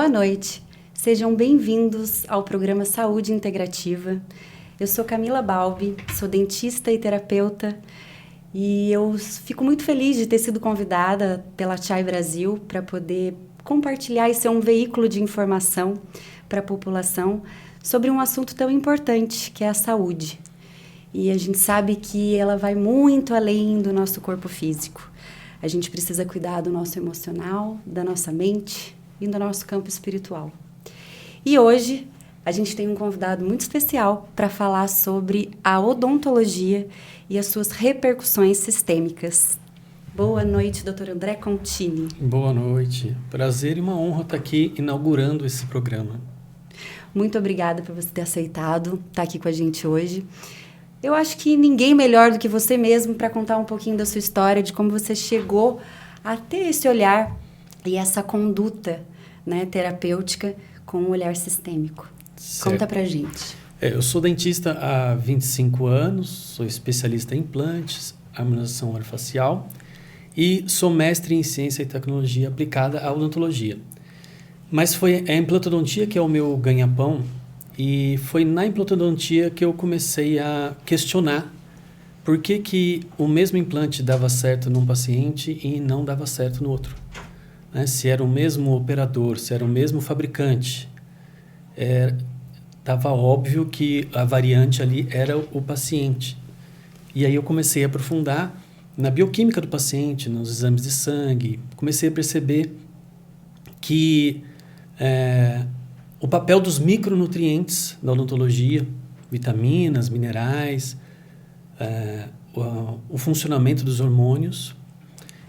Boa noite, sejam bem-vindos ao programa Saúde Integrativa. Eu sou Camila Balbi, sou dentista e terapeuta e eu fico muito feliz de ter sido convidada pela Chai Brasil para poder compartilhar e ser um veículo de informação para a população sobre um assunto tão importante que é a saúde. E a gente sabe que ela vai muito além do nosso corpo físico. A gente precisa cuidar do nosso emocional, da nossa mente e do nosso campo espiritual. E hoje a gente tem um convidado muito especial para falar sobre a odontologia e as suas repercussões sistêmicas. Boa noite, Dr. André Contini. Boa noite. Prazer e uma honra estar aqui inaugurando esse programa. Muito obrigada por você ter aceitado estar aqui com a gente hoje. Eu acho que ninguém melhor do que você mesmo para contar um pouquinho da sua história, de como você chegou a ter esse olhar e essa conduta, né, terapêutica com um olhar sistêmico. Certo. Conta pra gente. Eu sou dentista há 25 anos, sou especialista em implantes, harmonização orofacial e sou mestre em ciência e tecnologia aplicada à odontologia. Mas foi a implantodontia que é o meu ganha-pão. E foi na implantodontia que eu comecei a questionar por que o mesmo implante dava certo num paciente e não dava certo no outro. Né? Se era o mesmo operador, se era o mesmo fabricante, estava óbvio que a variante ali era o paciente. E aí eu comecei a aprofundar na bioquímica do paciente, nos exames de sangue, comecei a perceber que o papel dos micronutrientes na odontologia, vitaminas, minerais, o funcionamento dos hormônios.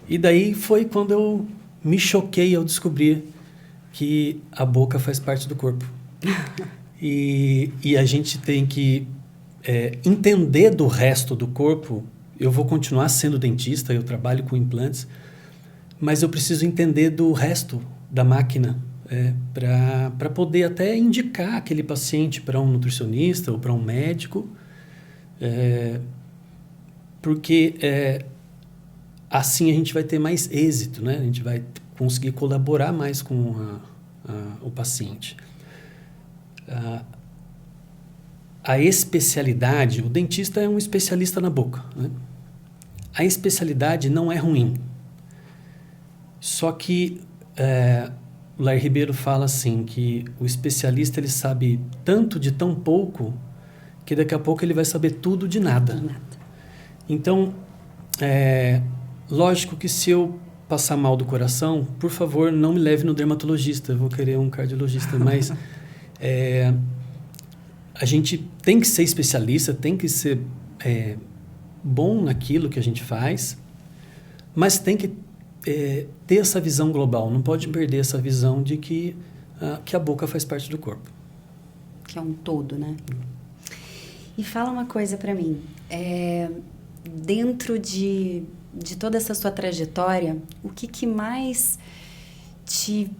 E daí foi quando eu me choquei ao descobrir que a boca faz parte do corpo. E a gente tem que entender do resto do corpo. Eu vou continuar sendo dentista, eu trabalho com implantes, mas eu preciso entender do resto da máquina, para poder até indicar aquele paciente para um nutricionista ou para um médico, porque assim a gente vai ter mais êxito, né? A gente vai conseguir colaborar mais com o paciente. A especialidade, o dentista é um especialista na boca, né? A especialidade não é ruim, só que o Lair Ribeiro fala assim, que o especialista ele sabe tanto de tão pouco que daqui a pouco ele vai saber tudo de nada. Então, lógico que se eu passar mal do coração, por favor, não me leve no dermatologista, eu vou querer um cardiologista, mas a gente tem que ser especialista, tem que ser bom naquilo que a gente faz, mas tem que ter essa visão global, não pode perder essa visão de que a boca faz parte do corpo. Que é um todo, né? E fala uma coisa para mim, dentro de toda essa sua trajetória, o que mais te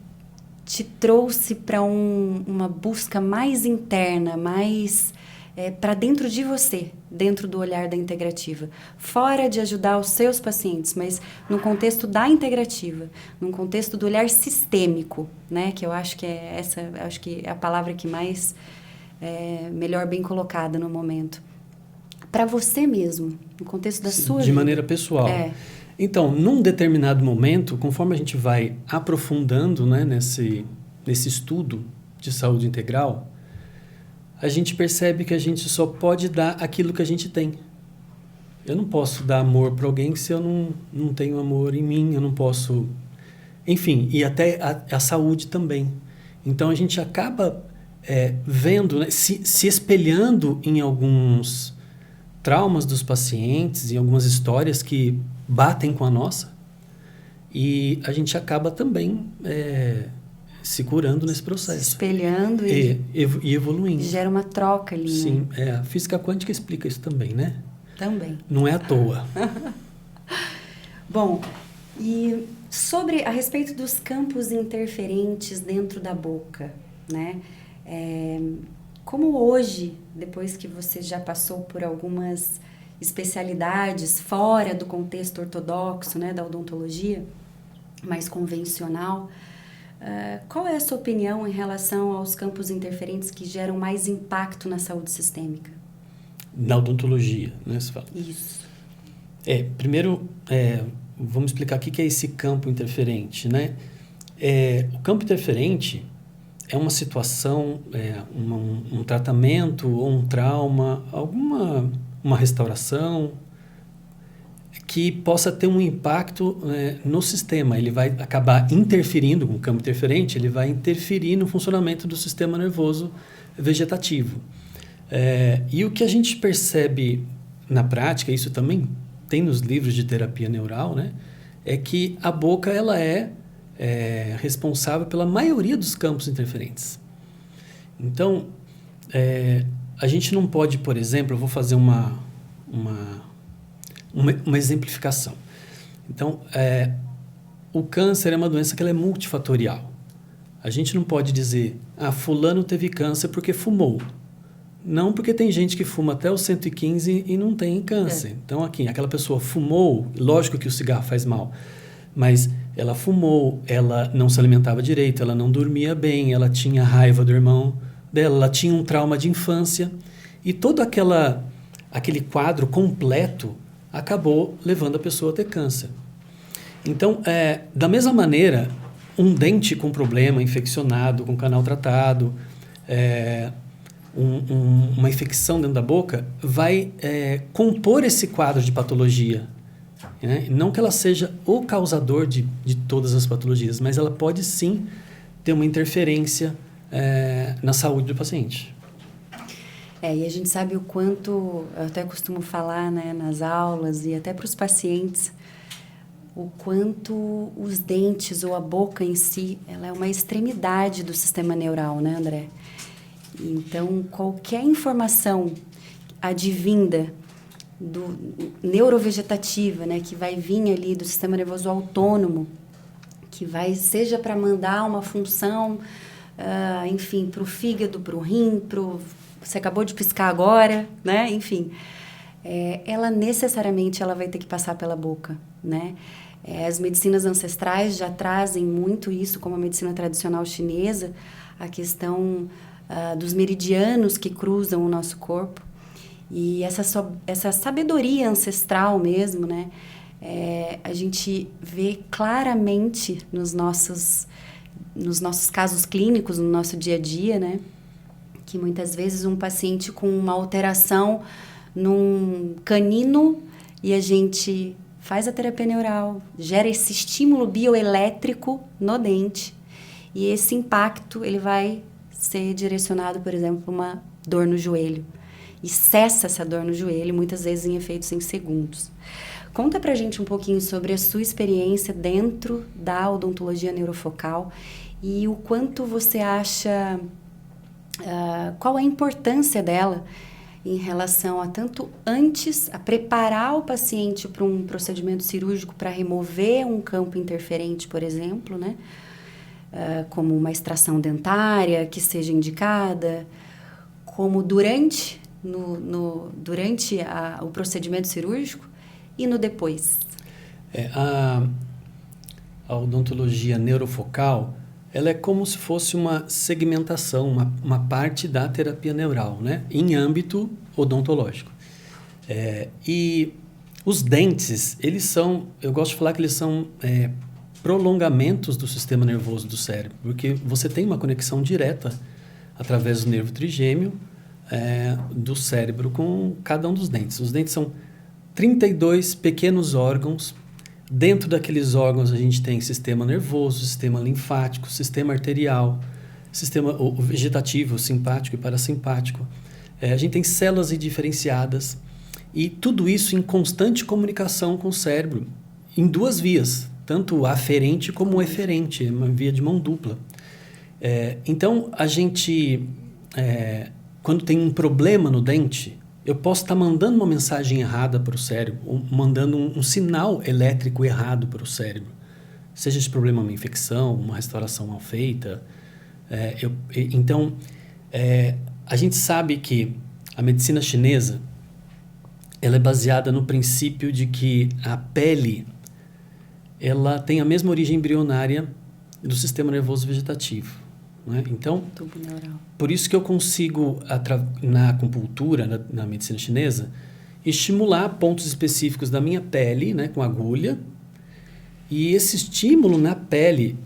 trouxe para uma busca mais interna, mais para dentro de você, dentro do olhar da integrativa, fora de ajudar os seus pacientes, mas no contexto da integrativa, num contexto do olhar sistêmico, né? Que eu acho que acho que é a palavra que mais melhor bem colocada no momento. Para você mesmo, no contexto da sua vida. De maneira pessoal. Então, num determinado momento, conforme a gente vai aprofundando, né, nesse estudo de saúde integral, a gente percebe que a gente só pode dar aquilo que a gente tem. Eu não posso dar amor para alguém se eu não tenho amor em mim, eu não posso... Enfim, e até a saúde também. Então, a gente acaba vendo, né, se espelhando em alguns traumas dos pacientes, em algumas histórias que batem com a nossa, e a gente acaba também se curando nesse processo. Se espelhando e evoluindo. Gera uma troca ali, Sim, né? A física quântica explica isso também, né? Também. Não é à toa. Bom, e a respeito dos campos interferentes dentro da boca, né? Como hoje, depois que você já passou por algumas especialidades fora do contexto ortodoxo, né, da odontologia, mais convencional, Qual é a sua opinião em relação aos campos interferentes que geram mais impacto na saúde sistêmica? Na odontologia, né, você fala? Isso. Primeiro, vamos explicar o que é esse campo interferente, né? O campo interferente é uma situação, um tratamento ou um trauma, uma restauração que possa ter um impacto no sistema. Ele vai acabar interferindo, com o campo interferente, ele vai interferir no funcionamento do sistema nervoso vegetativo. E o que a gente percebe na prática, isso também tem nos livros de terapia neural, né? É que a boca ela é responsável pela maioria dos campos interferentes. Então, a gente não pode, por exemplo, eu vou fazer uma exemplificação. Então, o câncer é uma doença que ela é multifatorial. A gente não pode dizer, fulano teve câncer porque fumou. Não, porque tem gente que fuma até os 115 e não tem câncer. Então, aquela pessoa fumou, lógico que o cigarro faz mal, mas ela fumou, ela não se alimentava direito, ela não dormia bem, ela tinha raiva do irmão dela, ela tinha um trauma de infância e todo aquele quadro completo acabou levando a pessoa a ter câncer. Então, da mesma maneira, um dente com problema, infeccionado, com canal tratado, uma infecção dentro da boca, vai compor esse quadro de patologia. Né? Não que ela seja o causador de todas as patologias, mas ela pode sim ter uma interferência na saúde do paciente. E a gente sabe o quanto, eu até costumo falar, né, nas aulas e até para os pacientes, o quanto os dentes ou a boca em si, ela é uma extremidade do sistema neural, né, André? Então, qualquer informação advinda do neurovegetativa, né, que vai vir ali do sistema nervoso autônomo, que vai, seja para mandar uma função, enfim, para o fígado, para o rim, você acabou de piscar agora, né, enfim, ela necessariamente ela vai ter que passar pela boca, né? As medicinas ancestrais já trazem muito isso, como a medicina tradicional chinesa, a questão dos meridianos que cruzam o nosso corpo. E essa sabedoria ancestral mesmo, né? A gente vê claramente nos nossos casos clínicos, no nosso dia a dia, né? Que muitas vezes um paciente com uma alteração num canino e a gente faz a terapia neural, gera esse estímulo bioelétrico no dente e esse impacto ele vai ser direcionado, por exemplo, para uma dor no joelho. E cessa essa dor no joelho, muitas vezes em efeitos em segundos. Conta pra gente um pouquinho sobre a sua experiência dentro da odontologia neurofocal e o quanto você acha, qual a importância dela em relação a tanto antes, a preparar o paciente para um procedimento cirúrgico para remover um campo interferente, por exemplo, né? Como uma extração dentária que seja indicada, como durante o procedimento cirúrgico e no depois. A odontologia neurofocal, ela é como se fosse uma segmentação, uma parte da terapia neural, né? Em âmbito odontológico. E os dentes, eu gosto de falar que eles são prolongamentos do sistema nervoso do cérebro, porque você tem uma conexão direta através do nervo trigêmeo do cérebro com cada um dos dentes. Os dentes são 32 pequenos órgãos. Dentro daqueles órgãos a gente tem sistema nervoso, sistema linfático, sistema arterial, sistema o vegetativo, simpático e parasimpático. A gente tem células indiferenciadas e tudo isso em constante comunicação com o cérebro, em duas vias, tanto aferente como eferente, uma via de mão dupla. Então, a gente, quando tem um problema no dente, eu posso estar mandando uma mensagem errada para o cérebro, ou mandando um sinal elétrico errado para o cérebro. Seja esse problema uma infecção, uma restauração mal feita. Então, a gente sabe que a medicina chinesa ela é baseada no princípio de que a pele ela tem a mesma origem embrionária e do sistema nervoso vegetativo. Né? Então, tubo neural. Por isso que eu consigo, na acupuntura, na medicina chinesa, estimular pontos específicos da minha pele, né, com agulha. E esse estímulo na pele,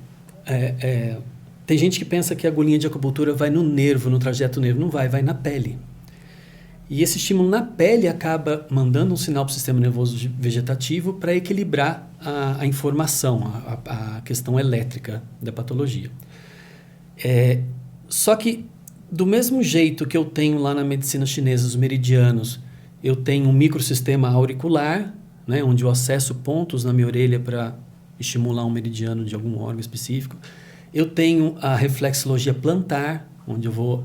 tem gente que pensa que a agulhinha de acupuntura vai no nervo, no trajeto nervo. Não vai, vai na pele. E esse estímulo na pele acaba mandando um sinal para o sistema nervoso vegetativo para equilibrar a informação, a questão elétrica da patologia. Só que, do mesmo jeito que eu tenho lá na medicina chinesa os meridianos, eu tenho um microsistema auricular, né, onde eu acesso pontos na minha orelha para estimular um meridiano de algum órgão específico. Eu tenho a reflexologia plantar, onde eu vou,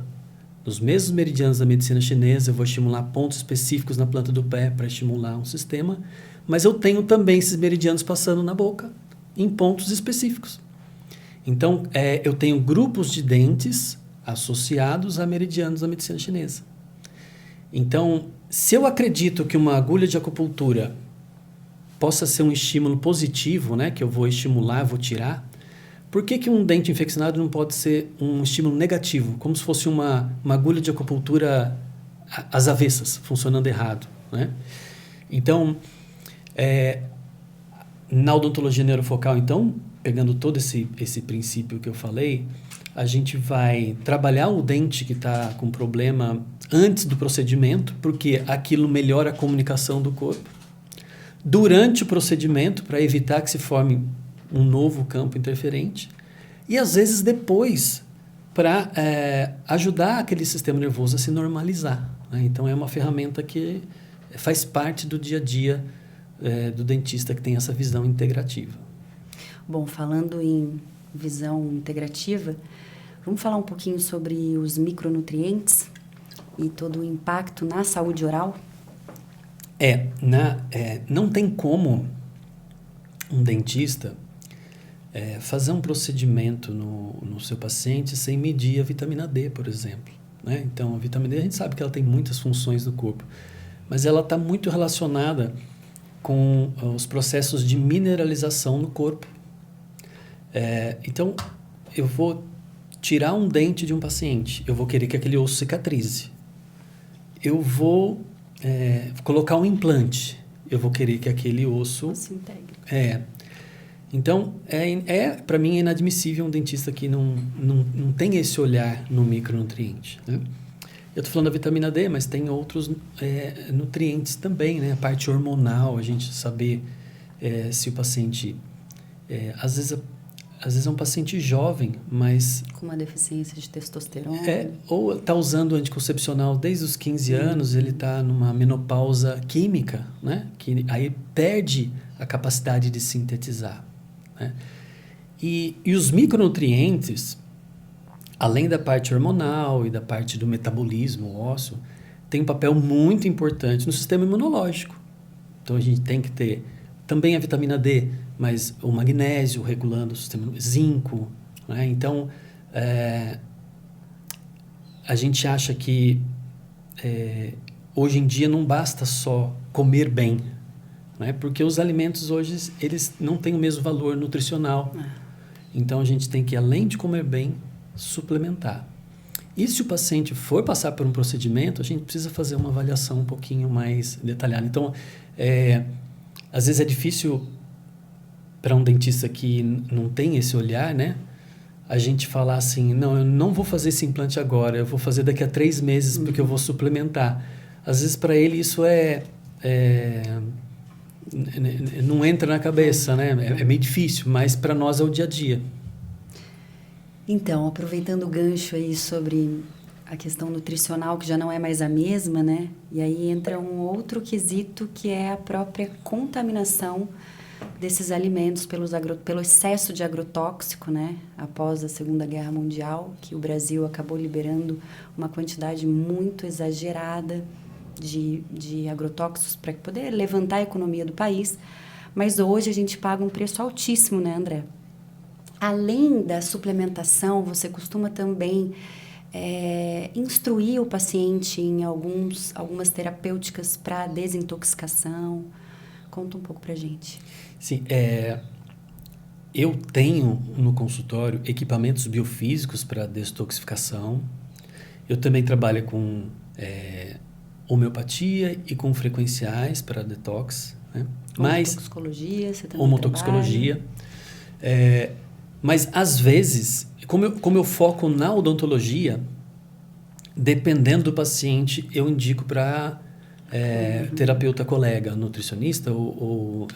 nos mesmos meridianos da medicina chinesa, eu vou estimular pontos específicos na planta do pé para estimular um sistema. Mas eu tenho também esses meridianos passando na boca, em pontos específicos. Então, eu tenho grupos de dentes associados a meridianos da medicina chinesa. Então, se eu acredito que uma agulha de acupuntura possa ser um estímulo positivo, né, que eu vou estimular, vou tirar, por que um dente infeccionado não pode ser um estímulo negativo, como se fosse uma agulha de acupuntura às avessas, funcionando errado, né? Então, na odontologia neurofocal, então, pegando todo esse princípio que eu falei, a gente vai trabalhar o dente que está com problema antes do procedimento, porque aquilo melhora a comunicação do corpo. Durante o procedimento, para evitar que se forme um novo campo interferente. E, às vezes, depois, para ajudar aquele sistema nervoso a se normalizar. Né? Então, é uma ferramenta que faz parte do dia a dia do dentista que tem essa visão integrativa. Bom, falando em visão integrativa, vamos falar um pouquinho sobre os micronutrientes e todo o impacto na saúde oral? Não tem como um dentista fazer um procedimento no seu paciente sem medir a vitamina D, por exemplo. Né? Então, a vitamina D, a gente sabe que ela tem muitas funções no corpo, mas ela está muito relacionada com os processos de mineralização no corpo. Então, eu vou tirar um dente de um paciente, eu vou querer que aquele osso cicatrize. Eu vou colocar um implante, eu vou querer que aquele osso se integre. Então, para mim é inadmissível um dentista que não tem esse olhar no micronutriente. Né? Eu estou falando da vitamina D, mas tem outros nutrientes também, né? A parte hormonal, a gente saber se o paciente... Às vezes é um paciente jovem, mas... Com uma deficiência de testosterona. Ou está usando anticoncepcional desde os 15 anos, ele está numa menopausa química, né? Que aí perde a capacidade de sintetizar. Né? E os micronutrientes, além da parte hormonal e da parte do metabolismo ósseo, tem um papel muito importante no sistema imunológico. Então, a gente tem que ter também a vitamina D, mas o magnésio regulando o sistema, zinco. Né? Então, a gente acha que hoje em dia não basta só comer bem, né? Porque os alimentos hoje eles não têm o mesmo valor nutricional. Então, a gente tem que, além de comer bem, suplementar. E se o paciente for passar por um procedimento, a gente precisa fazer uma avaliação um pouquinho mais detalhada. Então, às vezes é difícil para um dentista que não tem esse olhar, né? A gente falar assim, não, eu não vou fazer esse implante agora, eu vou fazer daqui a 3 meses porque eu vou suplementar. Às vezes para ele isso não entra na cabeça, né? É meio difícil, mas para nós é o dia a dia. Então, aproveitando o gancho aí sobre a questão nutricional, que já não é mais a mesma, né? E aí entra um outro quesito que é a própria contaminação desses alimentos pelo excesso de agrotóxico, né? Após a Segunda Guerra Mundial, que o Brasil acabou liberando uma quantidade muito exagerada de agrotóxicos para poder levantar a economia do país. Mas hoje a gente paga um preço altíssimo, né, André? Além da suplementação, você costuma também instruir o paciente em algumas terapêuticas para desintoxicação. Conta um pouco para a gente. Sim, eu tenho no consultório equipamentos biofísicos para detoxificação. Eu também trabalho com homeopatia e com frequenciais para detox. Né? Homotoxicologia, você também homotoxicologia. Mas, às vezes, como eu foco na odontologia, dependendo do paciente, eu indico para terapeuta colega, nutricionista ou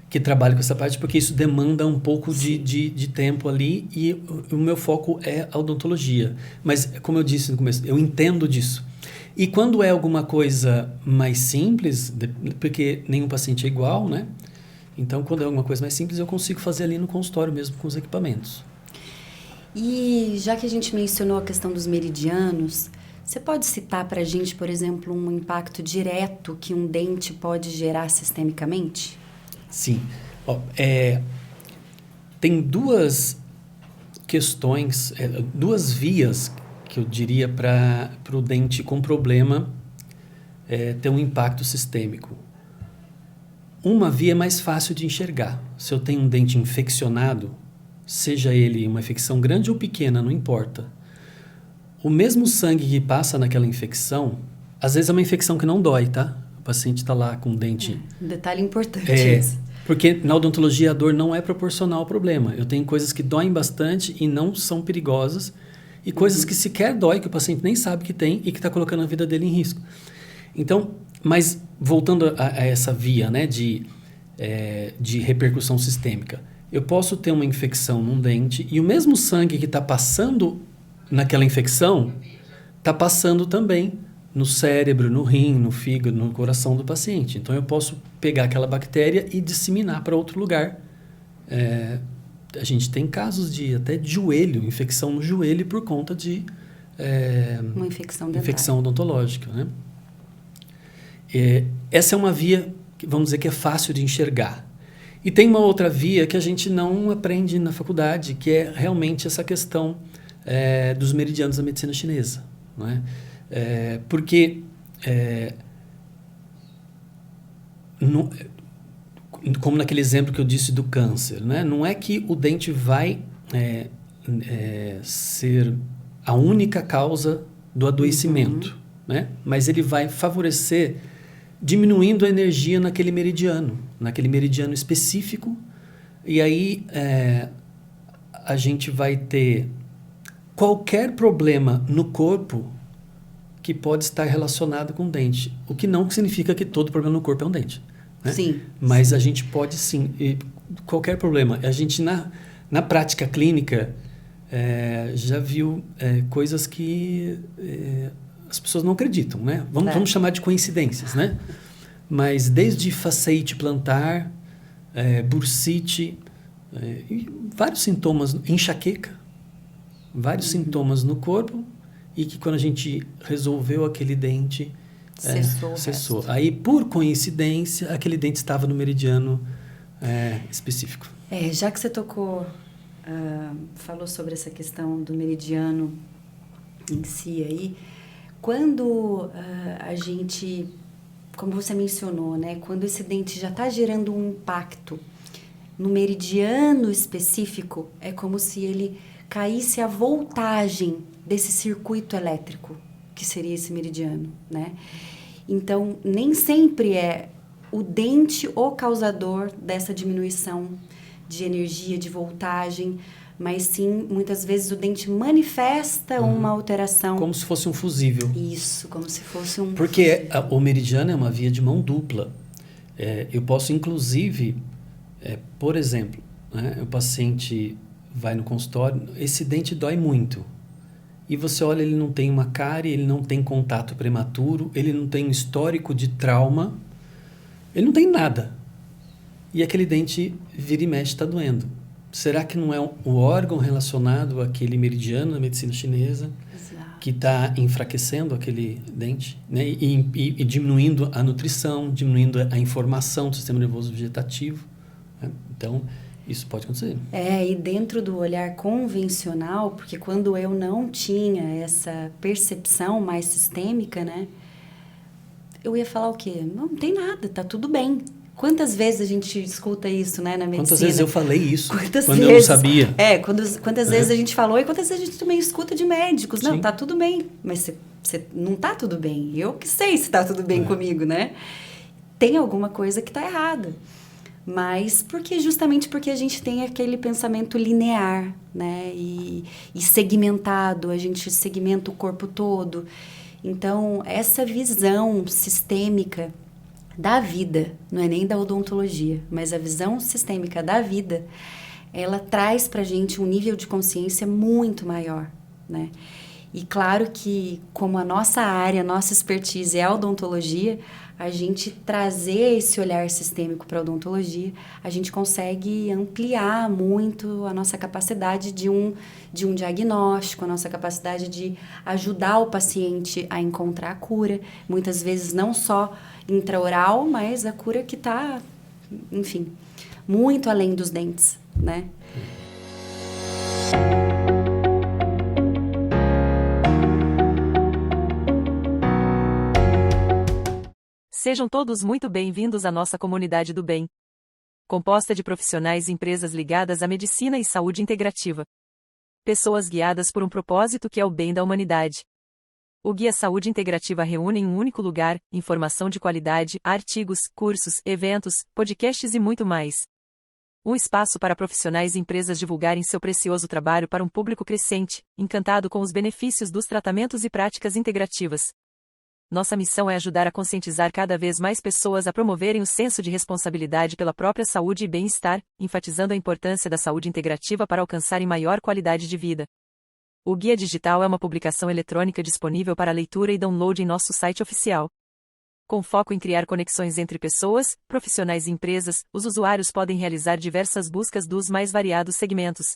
que trabalha com essa parte, porque isso demanda um pouco de tempo ali e o meu foco é a odontologia. Mas, como eu disse no começo, eu entendo disso. E quando é alguma coisa mais simples, porque nenhum paciente é igual, né? Então, quando é alguma coisa mais simples, eu consigo fazer ali no consultório mesmo com os equipamentos. E já que a gente mencionou a questão dos meridianos, você pode citar para a gente, por exemplo, um impacto direto que um dente pode gerar sistemicamente? Sim. Tem duas questões, duas vias que eu diria para o dente com problema ter um impacto sistêmico. Uma via é mais fácil de enxergar. Se eu tenho um dente infeccionado, seja ele uma infecção grande ou pequena, não importa. O mesmo sangue que passa naquela infecção, às vezes é uma infecção que não dói, tá? O paciente está lá com o dente... Um detalhe importante esse. Porque na odontologia a dor não é proporcional ao problema. Eu tenho coisas que doem bastante e não são perigosas e coisas que sequer dói, que o paciente nem sabe que tem e que está colocando a vida dele em risco. Então, mas voltando a essa via, né, de repercussão sistêmica, eu posso ter uma infecção num dente e o mesmo sangue que está passando naquela infecção está passando também no cérebro, no rim, no fígado, no coração do paciente. Então, eu posso pegar aquela bactéria e disseminar para outro lugar. A gente tem casos até de joelho, infecção no joelho por conta de uma infecção odontológica, né? Essa é uma via, vamos dizer, que é fácil de enxergar. E tem uma outra via que a gente não aprende na faculdade, que é realmente essa questão dos meridianos da medicina chinesa. Não é? Porque, como naquele exemplo que eu disse do câncer, né? Não é que o dente vai ser a única causa do adoecimento, né? Mas ele vai favorecer diminuindo a energia naquele meridiano específico, e aí a gente vai ter qualquer problema no corpo que pode estar relacionado com o dente, o que não significa que todo problema no corpo é um dente, né? Sim. Mas a gente pode sim, qualquer problema. A gente na prática clínica já viu coisas que as pessoas não acreditam, né? Vamos chamar de coincidências, né? Mas desde faceite plantar, bursite, e vários sintomas, enxaqueca, vários sintomas no corpo, e que quando a gente resolveu aquele dente, cessou. Aí, por coincidência, aquele dente estava no meridiano específico. Já que você falou sobre essa questão do meridiano em si aí, quando a gente, como você mencionou, né, quando esse dente já está gerando um impacto no meridiano específico, é como se ele caísse a voltagem desse circuito elétrico, que seria esse meridiano, né? Então, nem sempre é o dente o causador dessa diminuição de energia, de voltagem, mas sim, muitas vezes o dente manifesta uma alteração. Como se fosse um fusível. Isso, como se fosse um... Porque o meridiano é uma via de mão dupla. Eu posso, inclusive, por exemplo, né, o paciente vai no consultório, esse dente dói muito. E você olha, ele não tem uma cárie, ele não tem contato prematuro, ele não tem histórico de trauma, ele não tem nada. E aquele dente vira e mexe, está doendo. Será que não é o órgão relacionado àquele meridiano na medicina chinesa que está enfraquecendo aquele dente, né? E diminuindo a nutrição, diminuindo a informação do sistema nervoso vegetativo, né? Então, isso pode acontecer. E dentro do olhar convencional, porque quando eu não tinha essa percepção mais sistêmica, né? Eu ia falar o quê? Não tem nada, tá tudo bem. Quantas vezes a gente escuta isso, né, na medicina? Quantas vezes eu falei isso quando eu não sabia? Quantas vezes a gente falou e quantas vezes a gente também escuta de médicos. Não, Sim. tá tudo bem, mas você não tá tudo bem. Eu que sei se tá tudo bem comigo, né? Tem alguma coisa que tá errada. Mas justamente porque a gente tem aquele pensamento linear, né? E segmentado, a gente segmenta o corpo todo. Então, essa visão sistêmica da vida, não é nem da odontologia, mas a visão sistêmica da vida, ela traz pra gente um nível de consciência muito maior, né? E claro que, como a nossa área, a nossa expertise é a odontologia, a gente trazer esse olhar sistêmico para a odontologia, a gente consegue ampliar muito a nossa capacidade de um diagnóstico, a nossa capacidade de ajudar o paciente a encontrar a cura. Muitas vezes não só intraoral, mas a cura que está, enfim, muito além dos dentes, né? Sejam todos muito bem-vindos à nossa comunidade do bem, composta de profissionais e empresas ligadas à medicina e saúde integrativa. Pessoas guiadas por um propósito que é o bem da humanidade. O Guia Saúde Integrativa reúne em um único lugar informação de qualidade, artigos, cursos, eventos, podcasts e muito mais. Um espaço para profissionais e empresas divulgarem seu precioso trabalho para um público crescente, encantado com os benefícios dos tratamentos e práticas integrativas. Nossa missão é ajudar a conscientizar cada vez mais pessoas a promoverem o senso de responsabilidade pela própria saúde e bem-estar, enfatizando a importância da saúde integrativa para alcançarem maior qualidade de vida. O Guia Digital é uma publicação eletrônica disponível para leitura e download em nosso site oficial. Com foco em criar conexões entre pessoas, profissionais e empresas, os usuários podem realizar diversas buscas dos mais variados segmentos.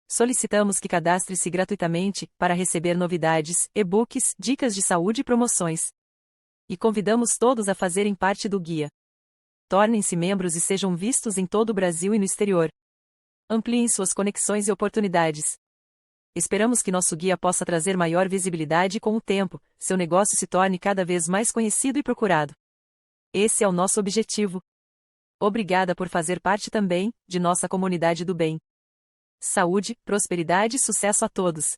Solicitamos que cadastre-se gratuitamente para receber novidades, e-books, dicas de saúde e promoções. E convidamos todos a fazerem parte do guia. Tornem-se membros e sejam vistos em todo o Brasil e no exterior. Ampliem suas conexões e oportunidades. Esperamos que nosso guia possa trazer maior visibilidade e, com o tempo, seu negócio se torne cada vez mais conhecido e procurado. Esse é o nosso objetivo. Obrigada por fazer parte também de nossa comunidade do bem. Saúde, prosperidade e sucesso a todos!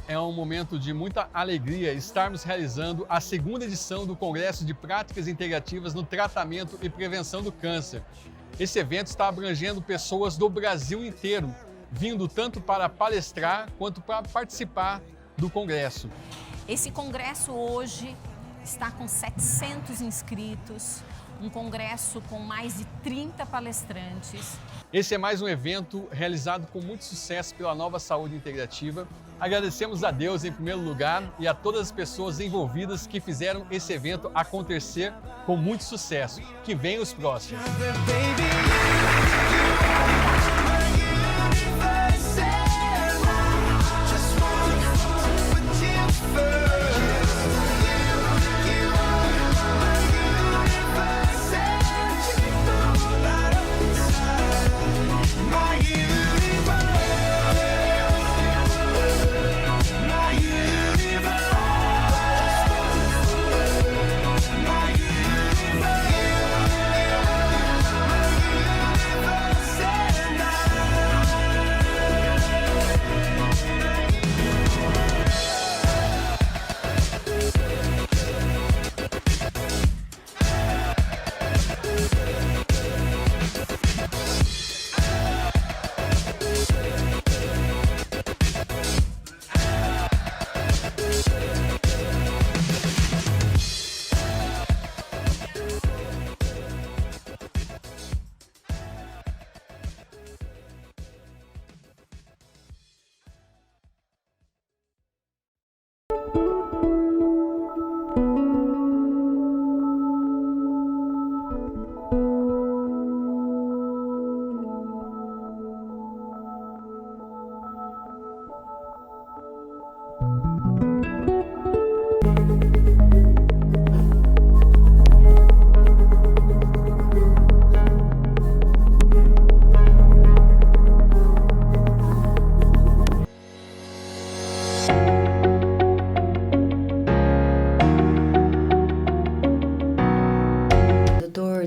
É um momento de muita alegria estarmos realizando a segunda edição do Congresso de Práticas Integrativas no Tratamento e Prevenção do Câncer. Esse evento está abrangendo pessoas do Brasil inteiro, vindo tanto para palestrar quanto para participar do congresso. Esse congresso hoje está com 700 inscritos, um congresso com mais de 30 palestrantes. Esse é mais um evento realizado com muito sucesso pela Nova Saúde Integrativa. Agradecemos a Deus em primeiro lugar e a todas as pessoas envolvidas que fizeram esse evento acontecer com muito sucesso. Que venham os próximos!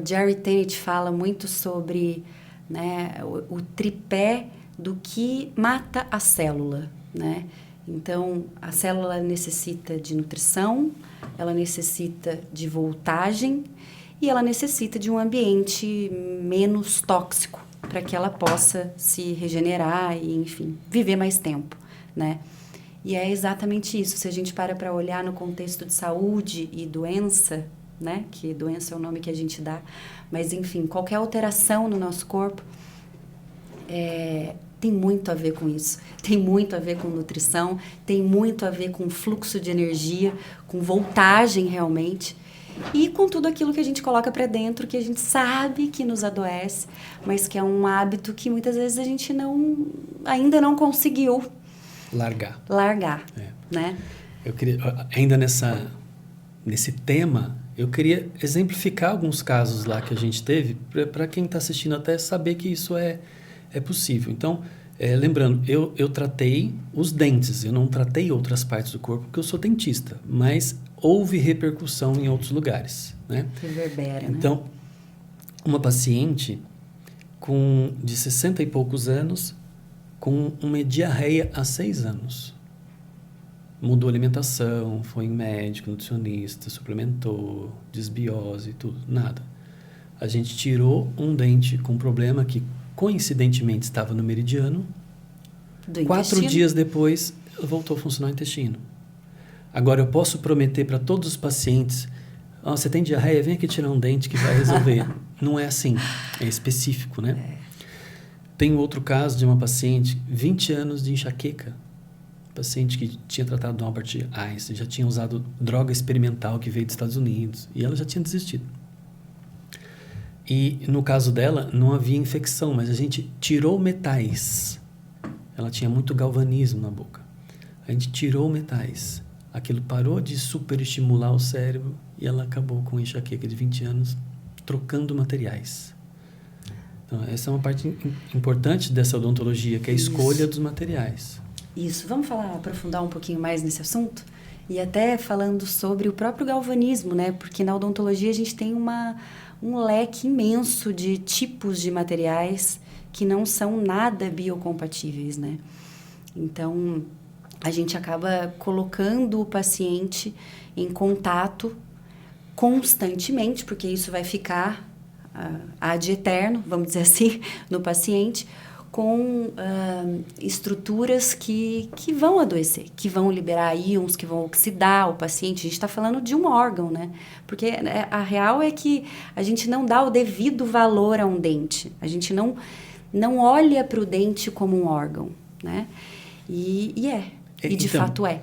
Jerry Tennant fala muito sobre, né, o tripé do que mata a célula, né? Então, a célula necessita de nutrição, ela necessita de voltagem e ela necessita de um ambiente menos tóxico para que ela possa se regenerar e, enfim, viver mais tempo, né? E é exatamente isso. Se a gente para olhar no contexto de saúde e doença, né? Que doença é o nome que a gente dá, mas, enfim, qualquer alteração no nosso corpo tem muito a ver com isso. Tem muito a ver com nutrição, tem muito a ver com fluxo de energia, com voltagem realmente, e com tudo aquilo que a gente coloca para dentro, que a gente sabe que nos adoece, mas que é um hábito que muitas vezes a gente ainda não conseguiu largar, né? Eu queria, ainda nesse tema, eu queria exemplificar alguns casos lá que a gente teve, para quem está assistindo até saber que isso é possível. Então, lembrando, eu tratei os dentes, eu não tratei outras partes do corpo, porque eu sou dentista, mas houve repercussão em outros lugares, né? Reverbera, então, uma paciente de 60 e poucos anos, com uma diarreia há 6 anos. Mudou a alimentação, foi em médico, nutricionista, suplementou, desbiose, tudo, nada. A gente tirou um dente com problema que coincidentemente estava no meridiano. 4 dias depois, voltou a funcionar o intestino. Agora, eu posso prometer para todos os pacientes, você tem diarreia, vem aqui tirar um dente que vai resolver. Não é assim, é específico, né? Tem outro caso de uma paciente, 20 anos de enxaqueca. Paciente que tinha tratado do Albert Einstein, já tinha usado droga experimental que veio dos Estados Unidos, e ela já tinha desistido. E no caso dela, não havia infecção, mas a gente tirou metais. Ela tinha muito galvanismo na boca. A gente tirou metais. Aquilo parou de superestimular o cérebro e ela acabou com enxaqueca de 20 anos, trocando materiais. Então, essa é uma parte importante dessa odontologia, que é a escolha dos materiais. Isso. Vamos aprofundar um pouquinho mais nesse assunto? E até falando sobre o próprio galvanismo, né? Porque na odontologia a gente tem um leque imenso de tipos de materiais que não são nada biocompatíveis, né? Então, a gente acaba colocando o paciente em contato constantemente, porque isso vai ficar ad eterno, vamos dizer assim, no paciente, com estruturas que vão adoecer, que vão liberar íons, que vão oxidar o paciente. A gente está falando de um órgão, né? Porque a real é que a gente não dá o devido valor a um dente. A gente não olha para o dente como um órgão, né? E de fato é.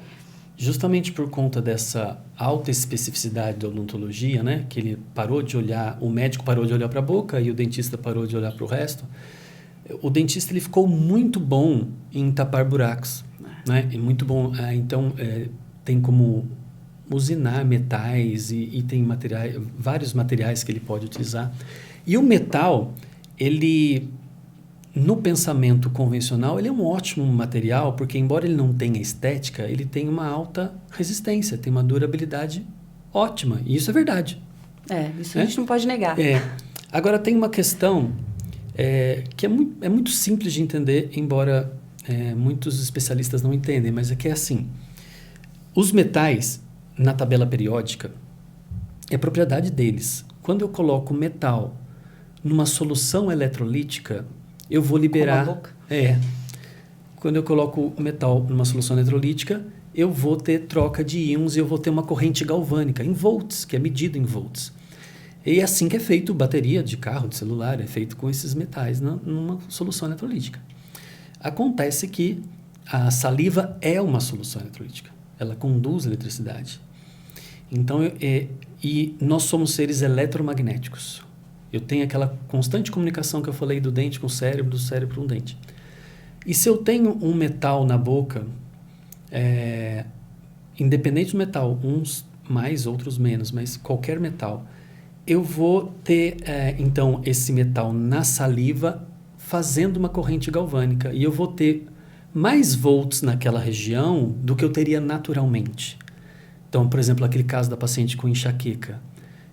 Justamente por conta dessa alta especificidade da odontologia, né? Que ele parou de olhar, o médico parou de olhar para a boca e o dentista parou de olhar para o resto. O dentista ele ficou muito bom em tapar buracos, né? E muito bom. Então, tem como usinar metais e tem vários materiais que ele pode utilizar. E o metal, ele, no pensamento convencional, ele é um ótimo material, porque embora ele não tenha estética, ele tem uma alta resistência, tem uma durabilidade ótima. E isso é verdade. Isso a gente não pode negar. Agora, tem uma questão que é muito simples de entender, embora muitos especialistas não entendem, mas é que é assim. Os metais, na tabela periódica, é propriedade deles. Quando eu coloco metal numa solução eletrolítica, eu vou liberar... Com a boca? Quando eu coloco o metal numa solução eletrolítica, eu vou ter troca de íons e eu vou ter uma corrente galvânica em volts, que é medido em volts. E é assim que é feito bateria de carro, de celular, é feito com esses metais numa solução eletrolítica. Acontece que a saliva é uma solução eletrolítica, ela conduz eletricidade. Então, e nós somos seres eletromagnéticos. Eu tenho aquela constante comunicação que eu falei do dente com o cérebro, do cérebro com o dente. E se eu tenho um metal na boca, independente do metal, uns mais, outros menos, mas qualquer metal, eu vou ter, então, esse metal na saliva fazendo uma corrente galvânica. E eu vou ter mais volts naquela região do que eu teria naturalmente. Então, por exemplo, aquele caso da paciente com enxaqueca.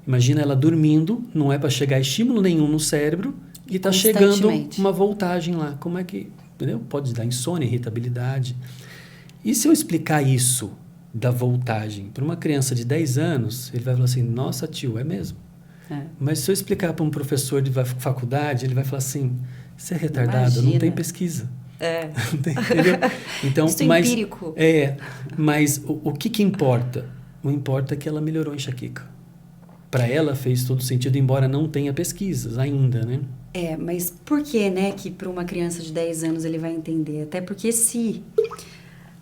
Imagina ela dormindo, não é para chegar estímulo nenhum no cérebro e está chegando uma voltagem lá. Como é que... Entendeu? Pode dar insônia, irritabilidade. E se eu explicar isso da voltagem para uma criança de 10 anos, ele vai falar assim, nossa, tio, é mesmo. Mas se eu explicar para um professor de faculdade, ele vai falar assim, você é retardado, Imagina. não tem pesquisa. Entendeu? Então, isso é empírico. Mas o que importa? O importa é que ela melhorou a enxaqueca. Para ela fez todo sentido, embora não tenha pesquisas ainda, né? Mas por que, né, que para uma criança de 10 anos ele vai entender? Até porque se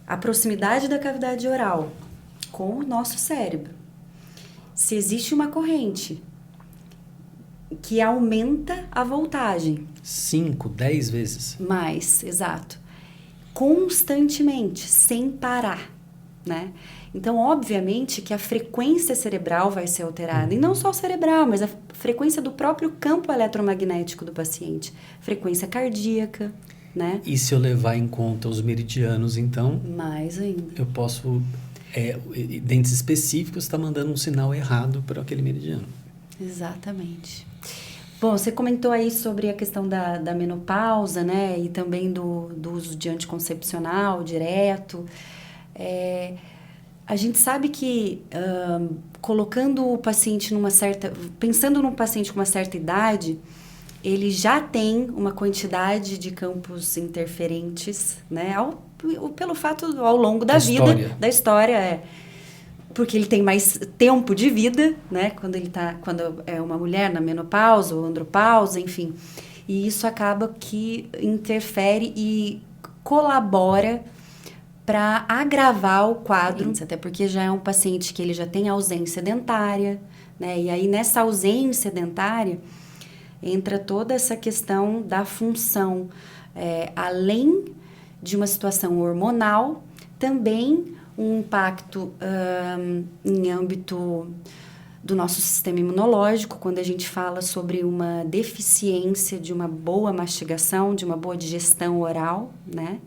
a proximidade da cavidade oral com o nosso cérebro, se existe uma corrente que aumenta a voltagem. 5, 10 vezes. Mais, exato. Constantemente, sem parar, né? Então, obviamente que a frequência cerebral vai ser alterada. E não só cerebral, mas a frequência do próprio campo eletromagnético do paciente. Frequência cardíaca, né? E se eu levar em conta os meridianos, então... Mais ainda. Eu posso, dentes específicos, estar mandando um sinal errado para aquele meridiano. Exatamente. Bom, você comentou aí sobre a questão da menopausa, né? E também do uso de anticoncepcional direto. A gente sabe que colocando o paciente pensando num paciente com uma certa idade, ele já tem uma quantidade de campos interferentes, né? Pelo fato, ao longo da vida, da história, porque ele tem mais tempo de vida, né? Quando é uma mulher na menopausa ou andropausa, enfim. E isso acaba que interfere e colabora para agravar o quadro, até porque já é um paciente que ele já tem ausência dentária, né? E aí nessa ausência dentária entra toda essa questão da função, além de uma situação hormonal, também um impacto em âmbito do nosso sistema imunológico, quando a gente fala sobre uma deficiência de uma boa mastigação, de uma boa digestão oral, né?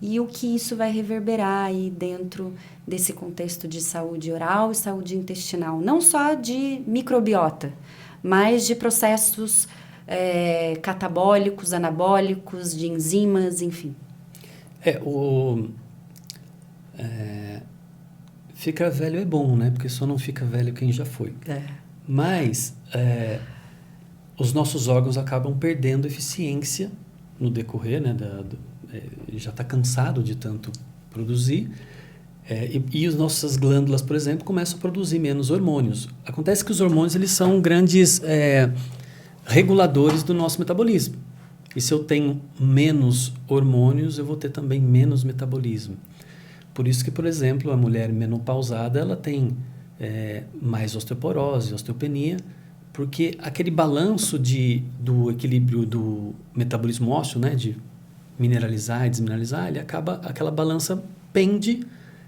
E o que isso vai reverberar aí dentro desse contexto de saúde oral e saúde intestinal. Não só de microbiota, mas de processos catabólicos, anabólicos, de enzimas, enfim. Ficar velho é bom, né? Porque só não fica velho quem já foi. Mas os nossos órgãos acabam perdendo eficiência no decorrer, né? Já está cansado de tanto produzir. E as nossas glândulas, por exemplo, começam a produzir menos hormônios. Acontece que os hormônios eles são grandes reguladores do nosso metabolismo. E se eu tenho menos hormônios, eu vou ter também menos metabolismo. Por isso que, por exemplo, a mulher menopausada ela tem mais osteoporose, osteopenia, porque aquele balanço do equilíbrio do metabolismo ósseo, né, de mineralizar e desmineralizar, aquela balança pende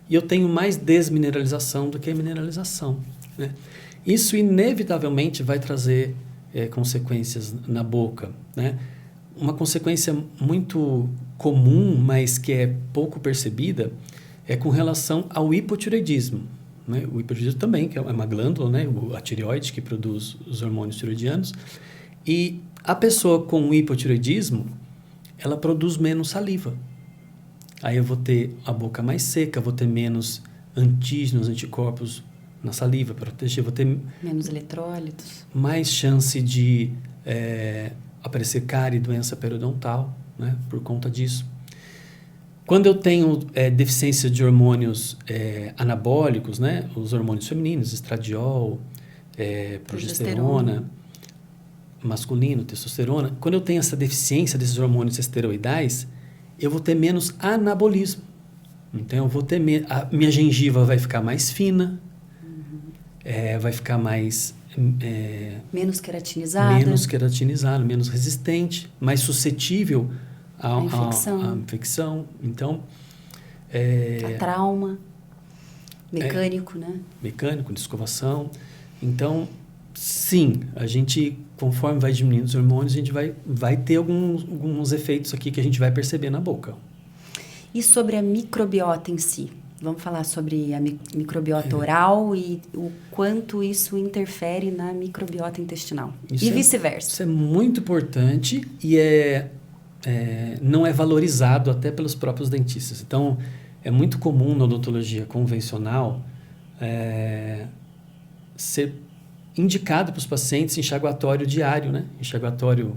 e eu tenho mais desmineralização do que mineralização, né? Isso inevitavelmente vai trazer consequências na boca, né? Uma consequência muito comum, mas que é pouco percebida, é com relação ao hipotireoidismo, né? O hipotireoidismo também, que é uma glândula, né? A tireoide, que produz os hormônios tiroidianos. E a pessoa com hipotireoidismo, ela produz menos saliva. Aí eu vou ter a boca mais seca, vou ter menos antígenos, anticorpos na saliva para proteger, vou ter menos eletrólitos, mais chance de aparecer cárie e doença periodontal, né, por conta disso. Quando eu tenho deficiência de hormônios anabólicos, né, os hormônios femininos, estradiol, progesterona, masculino, testosterona, quando eu tenho essa deficiência desses hormônios esteroidais, eu vou ter menos anabolismo. Então, eu vou ter a minha gengiva vai ficar mais fina, vai ficar mais... menos queratinizada, menos resistente, mais suscetível à infecção. Então, a trauma, mecânico, né? Mecânico, de escovação. Então, sim, a gente, conforme vai diminuindo os hormônios, a gente vai ter alguns efeitos aqui que a gente vai perceber na boca. E sobre a microbiota em si? Vamos falar sobre a microbiota oral e o quanto isso interfere na microbiota intestinal. E vice-versa. Isso é muito importante e não é valorizado até pelos próprios dentistas. Então, é muito comum na odontologia convencional ser indicado para os pacientes enxaguatório diário, né? Enxaguatório,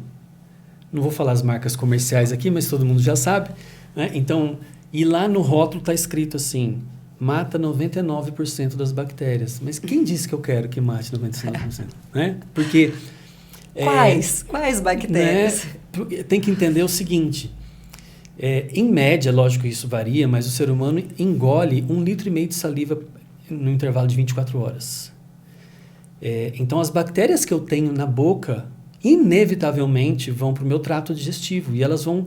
não vou falar as marcas comerciais aqui, mas todo mundo já sabe, né? Então, e lá no rótulo está escrito assim, mata 99% das bactérias. Mas quem disse que eu quero que mate 99%? Né? Porque... Quais bactérias? Né? Tem que entender o seguinte, em média, lógico que isso varia, mas o ser humano engole 1,5 litro de saliva no intervalo de 24 horas. Então, as bactérias que eu tenho na boca, inevitavelmente, vão para o meu trato digestivo e elas vão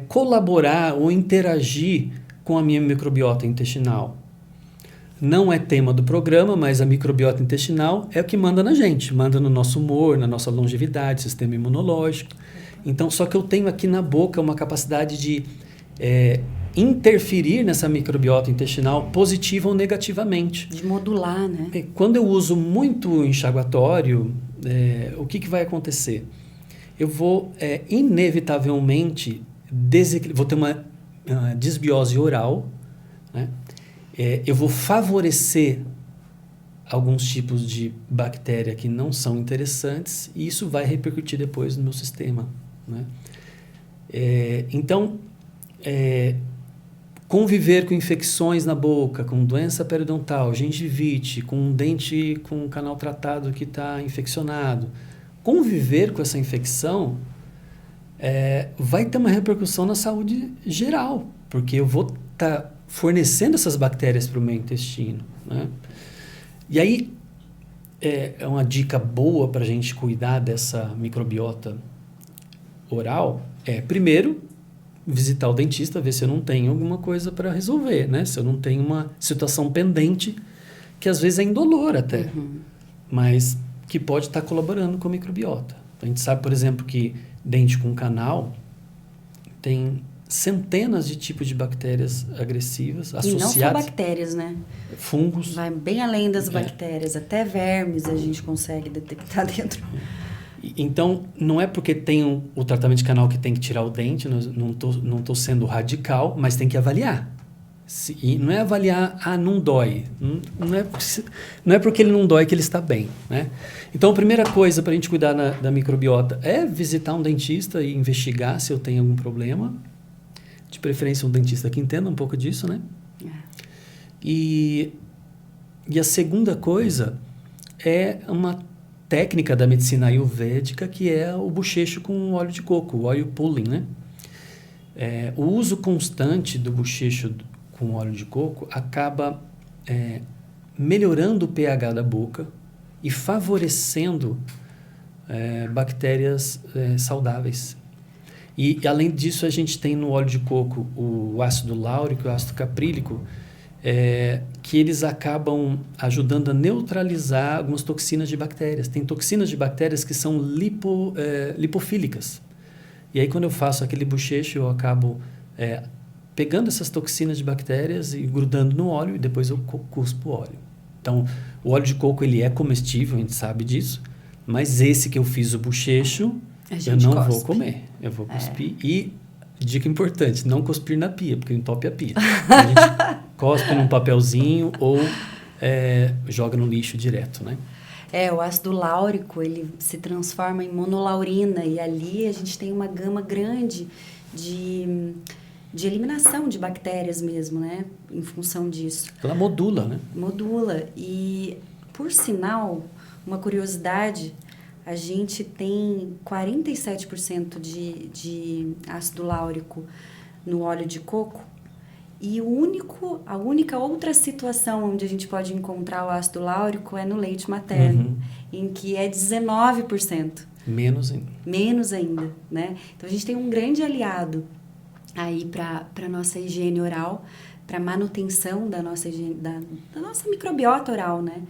colaborar ou interagir com a minha microbiota intestinal. Não é tema do programa, mas a microbiota intestinal é o que manda na gente, manda no nosso humor, na nossa longevidade, sistema imunológico. Então, só que eu tenho aqui na boca uma capacidade de interferir nessa microbiota intestinal positiva ou negativamente. De modular, né? Quando eu uso muito enxaguatório, o que vai acontecer? Eu vou, inevitavelmente, vou ter uma desbiose oral, né? Eu vou favorecer alguns tipos de bactéria que não são interessantes e isso vai repercutir depois no meu sistema, né? Então, conviver com infecções na boca, com doença periodontal, gengivite, com um dente com um canal tratado que está infeccionado, conviver com essa infecção vai ter uma repercussão na saúde geral, porque eu vou estar fornecendo essas bactérias para o meu intestino, né? E aí, é uma dica boa para a gente cuidar dessa microbiota oral, primeiro, visitar o dentista, ver se eu não tenho alguma coisa para resolver, né? Se eu não tenho uma situação pendente, que às vezes é indolor até, mas que pode estar colaborando com a microbiota. A gente sabe, por exemplo, que dente com canal tem centenas de tipos de bactérias agressivas associadas. E não só bactérias, né? Fungos. Vai bem além das bactérias, até vermes a gente consegue detectar dentro. Então, não é porque tem o tratamento de canal que tem que tirar o dente, não tô sendo radical, mas tem que avaliar. E não é avaliar, não dói. Não é porque ele não dói que ele está bem, né? Então, a primeira coisa para a gente cuidar da microbiota é visitar um dentista e investigar se eu tenho algum problema. De preferência, um dentista que entenda um pouco disso, né? E a segunda coisa é uma técnica da medicina ayurvédica que é o bochecho com óleo de coco, o oil pulling, né? O uso constante do bochecho com óleo de coco acaba melhorando o pH da boca e favorecendo bactérias saudáveis. E além disso, a gente tem no óleo de coco o ácido láurico e o ácido caprílico, que eles acabam ajudando a neutralizar algumas toxinas de bactérias. Tem toxinas de bactérias que são lipofílicas. E aí, quando eu faço aquele bochecho, eu acabo pegando essas toxinas de bactérias e grudando no óleo, e depois eu cuspo o óleo. Então, o óleo de coco ele é comestível, a gente sabe disso, mas esse que eu fiz o bochecho, eu não vou comer. Eu vou cuspir. E, dica importante, não cuspir na pia, porque entope a pia. A gente cospe num papelzinho ou joga no lixo direto, né? O ácido láurico, ele se transforma em monolaurina e ali a gente tem uma gama grande de eliminação de bactérias mesmo, né? Em função disso. Ela modula, né? Modula. E, por sinal, uma curiosidade, a gente tem 47% de ácido láurico no óleo de coco. E a única outra situação onde a gente pode encontrar o ácido láurico é no leite materno, em que é 19%. Menos ainda, né? Então, a gente tem um grande aliado aí para nossa higiene oral, para manutenção da nossa higiene, da nossa microbiota oral, né?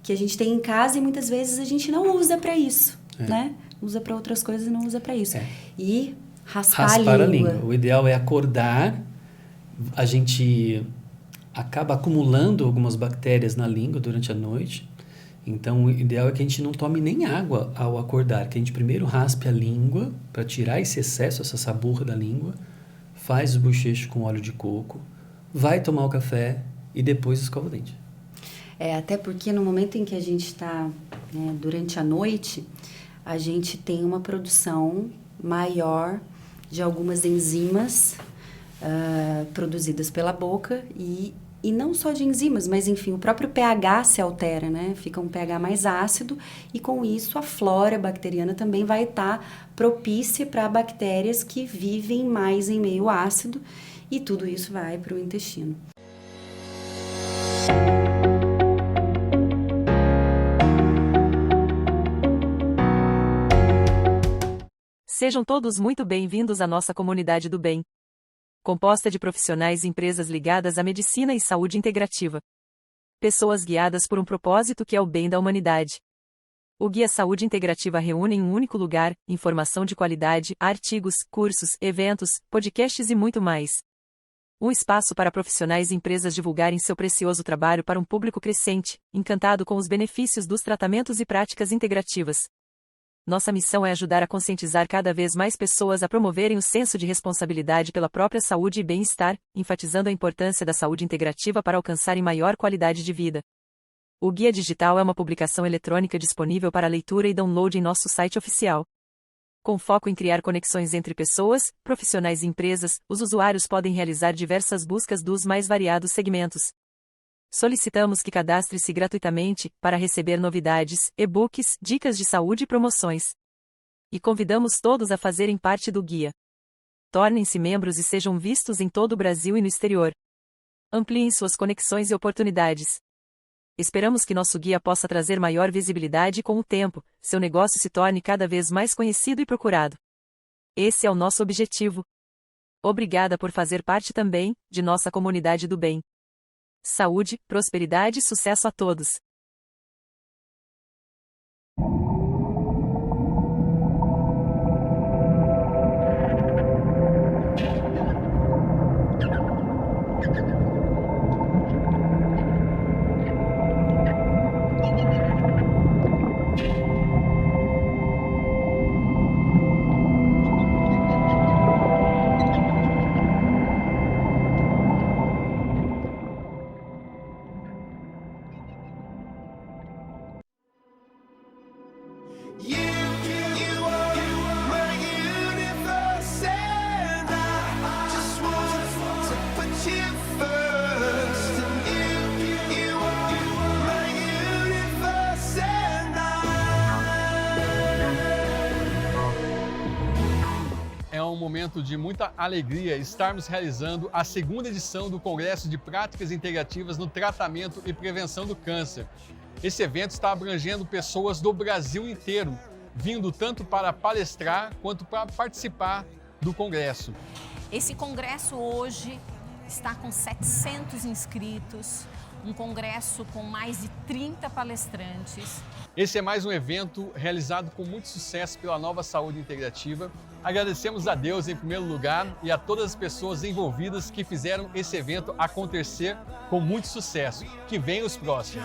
Que a gente tem em casa e muitas vezes a gente não usa para isso, né? Usa para outras coisas e não usa para isso. E raspar a língua. O ideal é acordar, a gente acaba acumulando algumas bactérias na língua durante a noite. Então, o ideal é que a gente não tome nem água ao acordar, que a gente primeiro raspe a língua para tirar esse excesso, essa saburra da língua, faz o bochecho com óleo de coco, vai tomar o café e depois escova o dente. Até porque no momento em que a gente está, né, durante a noite, a gente tem uma produção maior de algumas enzimas produzidas pela boca e não só de enzimas, mas enfim, o próprio pH se altera, né? Fica um pH mais ácido e com isso a flora bacteriana também vai estar propícia para bactérias que vivem mais em meio ácido e tudo isso vai para o intestino. Sejam todos muito bem-vindos à nossa comunidade do bem, composta de profissionais e empresas ligadas à medicina e saúde integrativa. Pessoas guiadas por um propósito que é o bem da humanidade. O Guia Saúde Integrativa reúne em um único lugar informação de qualidade, artigos, cursos, eventos, podcasts e muito mais. Um espaço para profissionais e empresas divulgarem seu precioso trabalho para um público crescente, encantado com os benefícios dos tratamentos e práticas integrativas. Nossa missão é ajudar a conscientizar cada vez mais pessoas a promoverem o senso de responsabilidade pela própria saúde e bem-estar, enfatizando a importância da saúde integrativa para alcançarem maior qualidade de vida. O Guia Digital é uma publicação eletrônica disponível para leitura e download em nosso site oficial. Com foco em criar conexões entre pessoas, profissionais e empresas, os usuários podem realizar diversas buscas dos mais variados segmentos. Solicitamos que cadastre-se gratuitamente para receber novidades, e-books, dicas de saúde e promoções. E convidamos todos a fazerem parte do guia. Tornem-se membros e sejam vistos em todo o Brasil e no exterior. Ampliem suas conexões e oportunidades. Esperamos que nosso guia possa trazer maior visibilidade e com o tempo, seu negócio se torne cada vez mais conhecido e procurado. Esse é o nosso objetivo. Obrigada por fazer parte também de nossa comunidade do bem. Saúde, prosperidade e sucesso a todos! É um momento de muita alegria estarmos realizando a segunda edição do Congresso de Práticas Integrativas no Tratamento e Prevenção do Câncer. Esse evento está abrangendo pessoas do Brasil inteiro, vindo tanto para palestrar quanto para participar do congresso. Esse congresso hoje está com 700 inscritos, um congresso com mais de 30 palestrantes. Esse é mais um evento realizado com muito sucesso pela Nova Saúde Integrativa. Agradecemos a Deus em primeiro lugar e a todas as pessoas envolvidas que fizeram esse evento acontecer com muito sucesso. Que venham os próximos.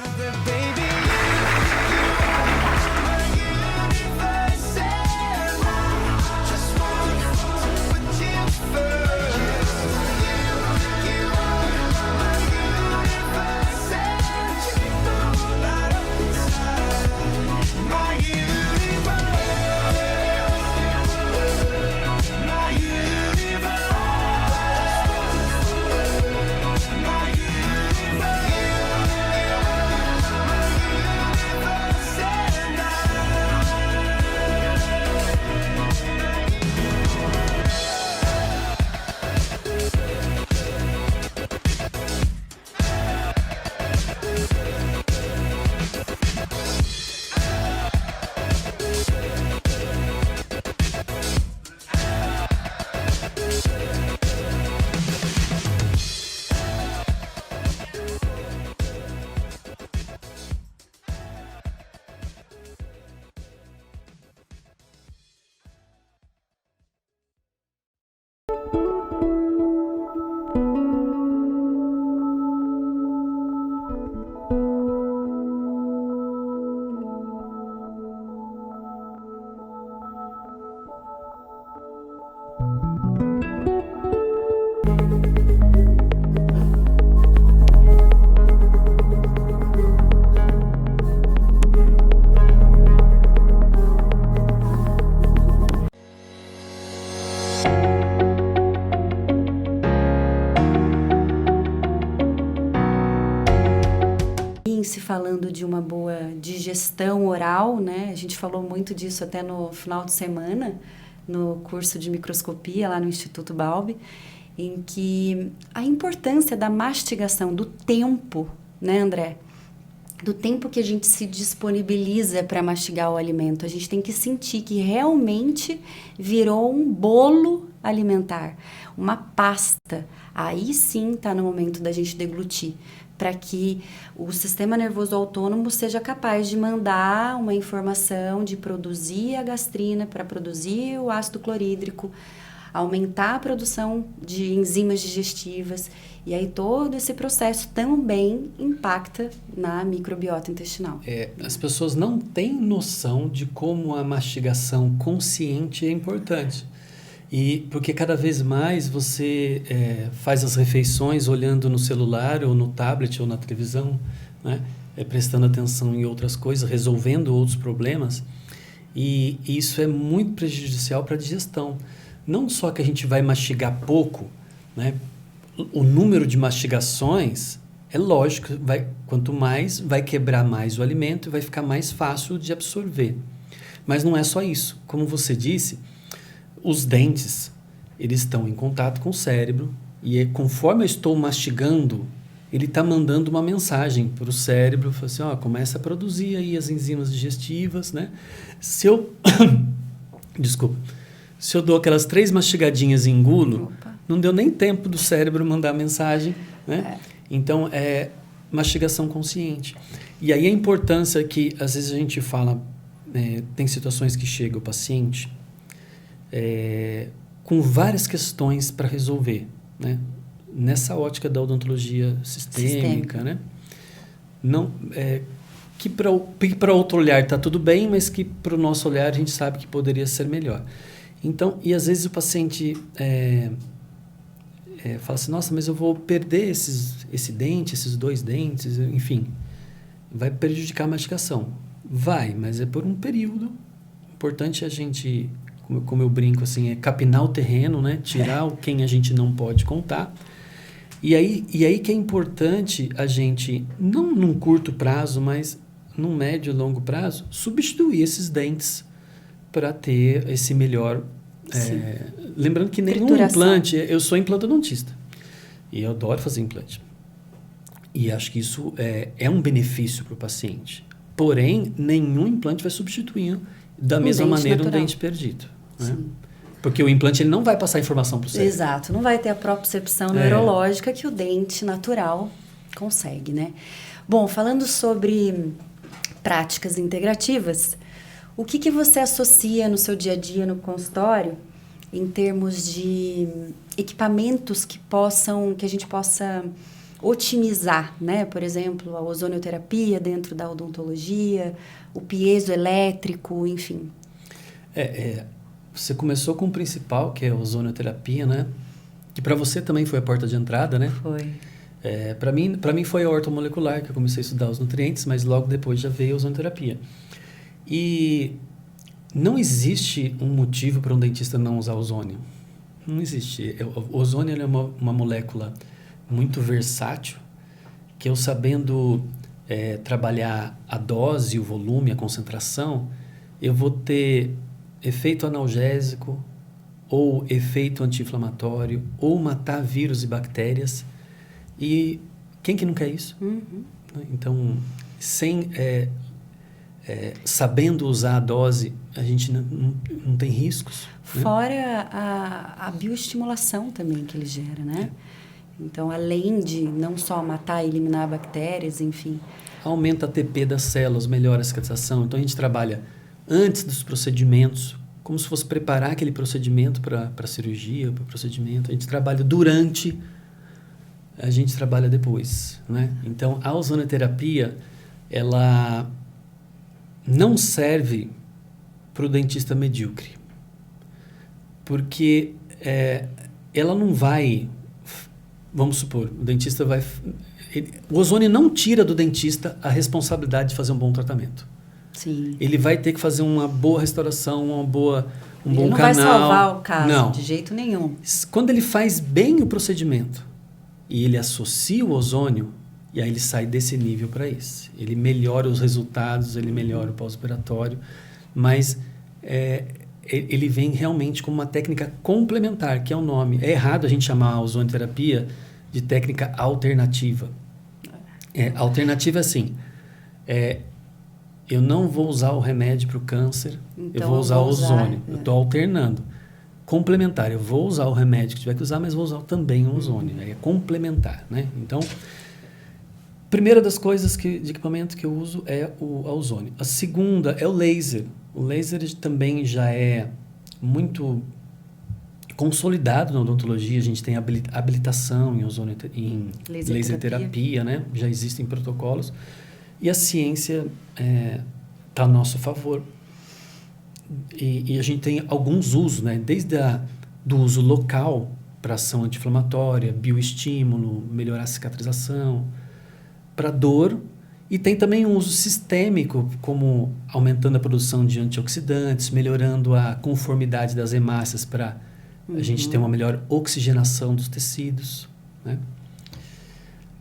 também se falando de uma boa digestão oral, né? A gente falou muito disso até no final de semana, no curso de microscopia lá no Instituto Balbi, em que a importância da mastigação, do tempo, né, André? Do tempo que a gente se disponibiliza para mastigar o alimento. A gente tem que sentir que realmente virou um bolo alimentar, uma pasta. Aí sim está no momento da gente deglutir, para que o sistema nervoso autônomo seja capaz de mandar uma informação de produzir a gastrina para produzir o ácido clorídrico, aumentar a produção de enzimas digestivas, e aí todo esse processo também impacta na microbiota intestinal. As pessoas não têm noção de como a mastigação consciente é importante. E porque cada vez mais você faz as refeições olhando no celular ou no tablet ou na televisão, né? Prestando atenção em outras coisas, resolvendo outros problemas, e isso é muito prejudicial para a digestão. Não só que a gente vai mastigar pouco, né? O número de mastigações é lógico, quanto mais vai quebrar mais o alimento e vai ficar mais fácil de absorver. Mas não é só isso. Como você disse, os dentes, eles estão em contato com o cérebro e conforme eu estou mastigando, ele está mandando uma mensagem para o cérebro, fala assim, começa a produzir aí as enzimas digestivas, né? Se eu dou aquelas 3 mastigadinhas e engulo, não deu nem tempo do cérebro mandar mensagem, né? Então, é mastigação consciente. E aí a importância que, às vezes a gente fala, tem situações que chega o paciente com várias questões para resolver, né? Nessa ótica da odontologia sistêmica, né? Não, que para outro olhar está tudo bem, mas que para o nosso olhar a gente sabe que poderia ser melhor. Então, e às vezes o paciente fala assim, nossa, mas eu vou perder esse dente, esses 2 dentes, enfim, vai prejudicar a mastigação. Vai, mas é por um período. Importante a gente, como eu brinco assim, capinar o terreno, né? Tirar quem a gente não pode contar. E aí que é importante a gente, não num curto prazo, mas num médio e longo prazo, substituir esses dentes para ter esse melhor... lembrando que nenhum implante... Eu sou implantodontista e eu adoro fazer implante. E acho que isso é um benefício para o paciente. Porém, nenhum implante vai substituir da mesma maneira natural. Um dente perdido. Né? Porque o implante ele não vai passar informação para o cérebro. Exato, não vai ter a propriocepção neurológica que o dente natural consegue, né? Bom, falando sobre práticas integrativas, o que você associa no seu dia a dia no consultório em termos de equipamentos que a gente possa otimizar, né? Por exemplo, a ozonioterapia dentro da odontologia, o piezoelétrico, enfim. Você começou com o principal, que é a ozonioterapia, né? Que para você também foi a porta de entrada, né? Foi. Para mim foi a ortomolecular, que eu comecei a estudar os nutrientes, mas logo depois já veio a ozonioterapia. E não existe um motivo para um dentista não usar ozônio. Não existe. O ozônio é uma molécula muito versátil, que eu sabendo trabalhar a dose, o volume, a concentração, eu vou ter efeito analgésico, ou efeito anti-inflamatório, ou matar vírus e bactérias. E quem que não quer isso? Uhum. Então, sabendo usar a dose, a gente não tem riscos. Fora, né? a bioestimulação também que ele gera, né? Então, além de não só matar e eliminar bactérias, enfim. Aumenta a ATP das células, melhora a cicatrização. Então, a gente trabalha antes dos procedimentos, como se fosse preparar aquele procedimento para a cirurgia, para o procedimento. A gente trabalha durante, a gente trabalha depois, né? Então, a ozonoterapia, ela não serve para o dentista medíocre, porque ela não vai, vamos supor, o dentista vai... o ozônio não tira do dentista a responsabilidade de fazer um bom tratamento. Sim. Ele vai ter que fazer uma boa restauração, um bom canal. Ele não vai salvar o caso, de jeito nenhum. Quando ele faz bem o procedimento e ele associa o ozônio, E aí ele sai desse nível para esse. Ele melhora os resultados, ele melhora o pós-operatório, mas ele vem realmente como uma técnica complementar, que é o nome. É errado a gente chamar a ozonoterapia de técnica alternativa. Alternativa é assim, eu não vou usar o remédio para o câncer, então, eu vou usar o ozônio. Eu estou alternando. Complementar, eu vou usar o remédio que tiver que usar, mas vou usar também o ozônio. É complementar, né? Então, primeira das coisas de equipamento que eu uso é o ozônio. A segunda é o laser. O laser também já é muito consolidado na odontologia. A gente tem habilitação em ozônio, em laser terapia, né? Já existem protocolos. E a ciência está a nosso favor. E a gente tem alguns usos, né? Desde do uso local para ação anti-inflamatória, bioestímulo, melhorar a cicatrização, para dor, e tem também um uso sistêmico, como aumentando a produção de antioxidantes, melhorando a conformidade das hemácias para a gente ter uma melhor oxigenação dos tecidos, né?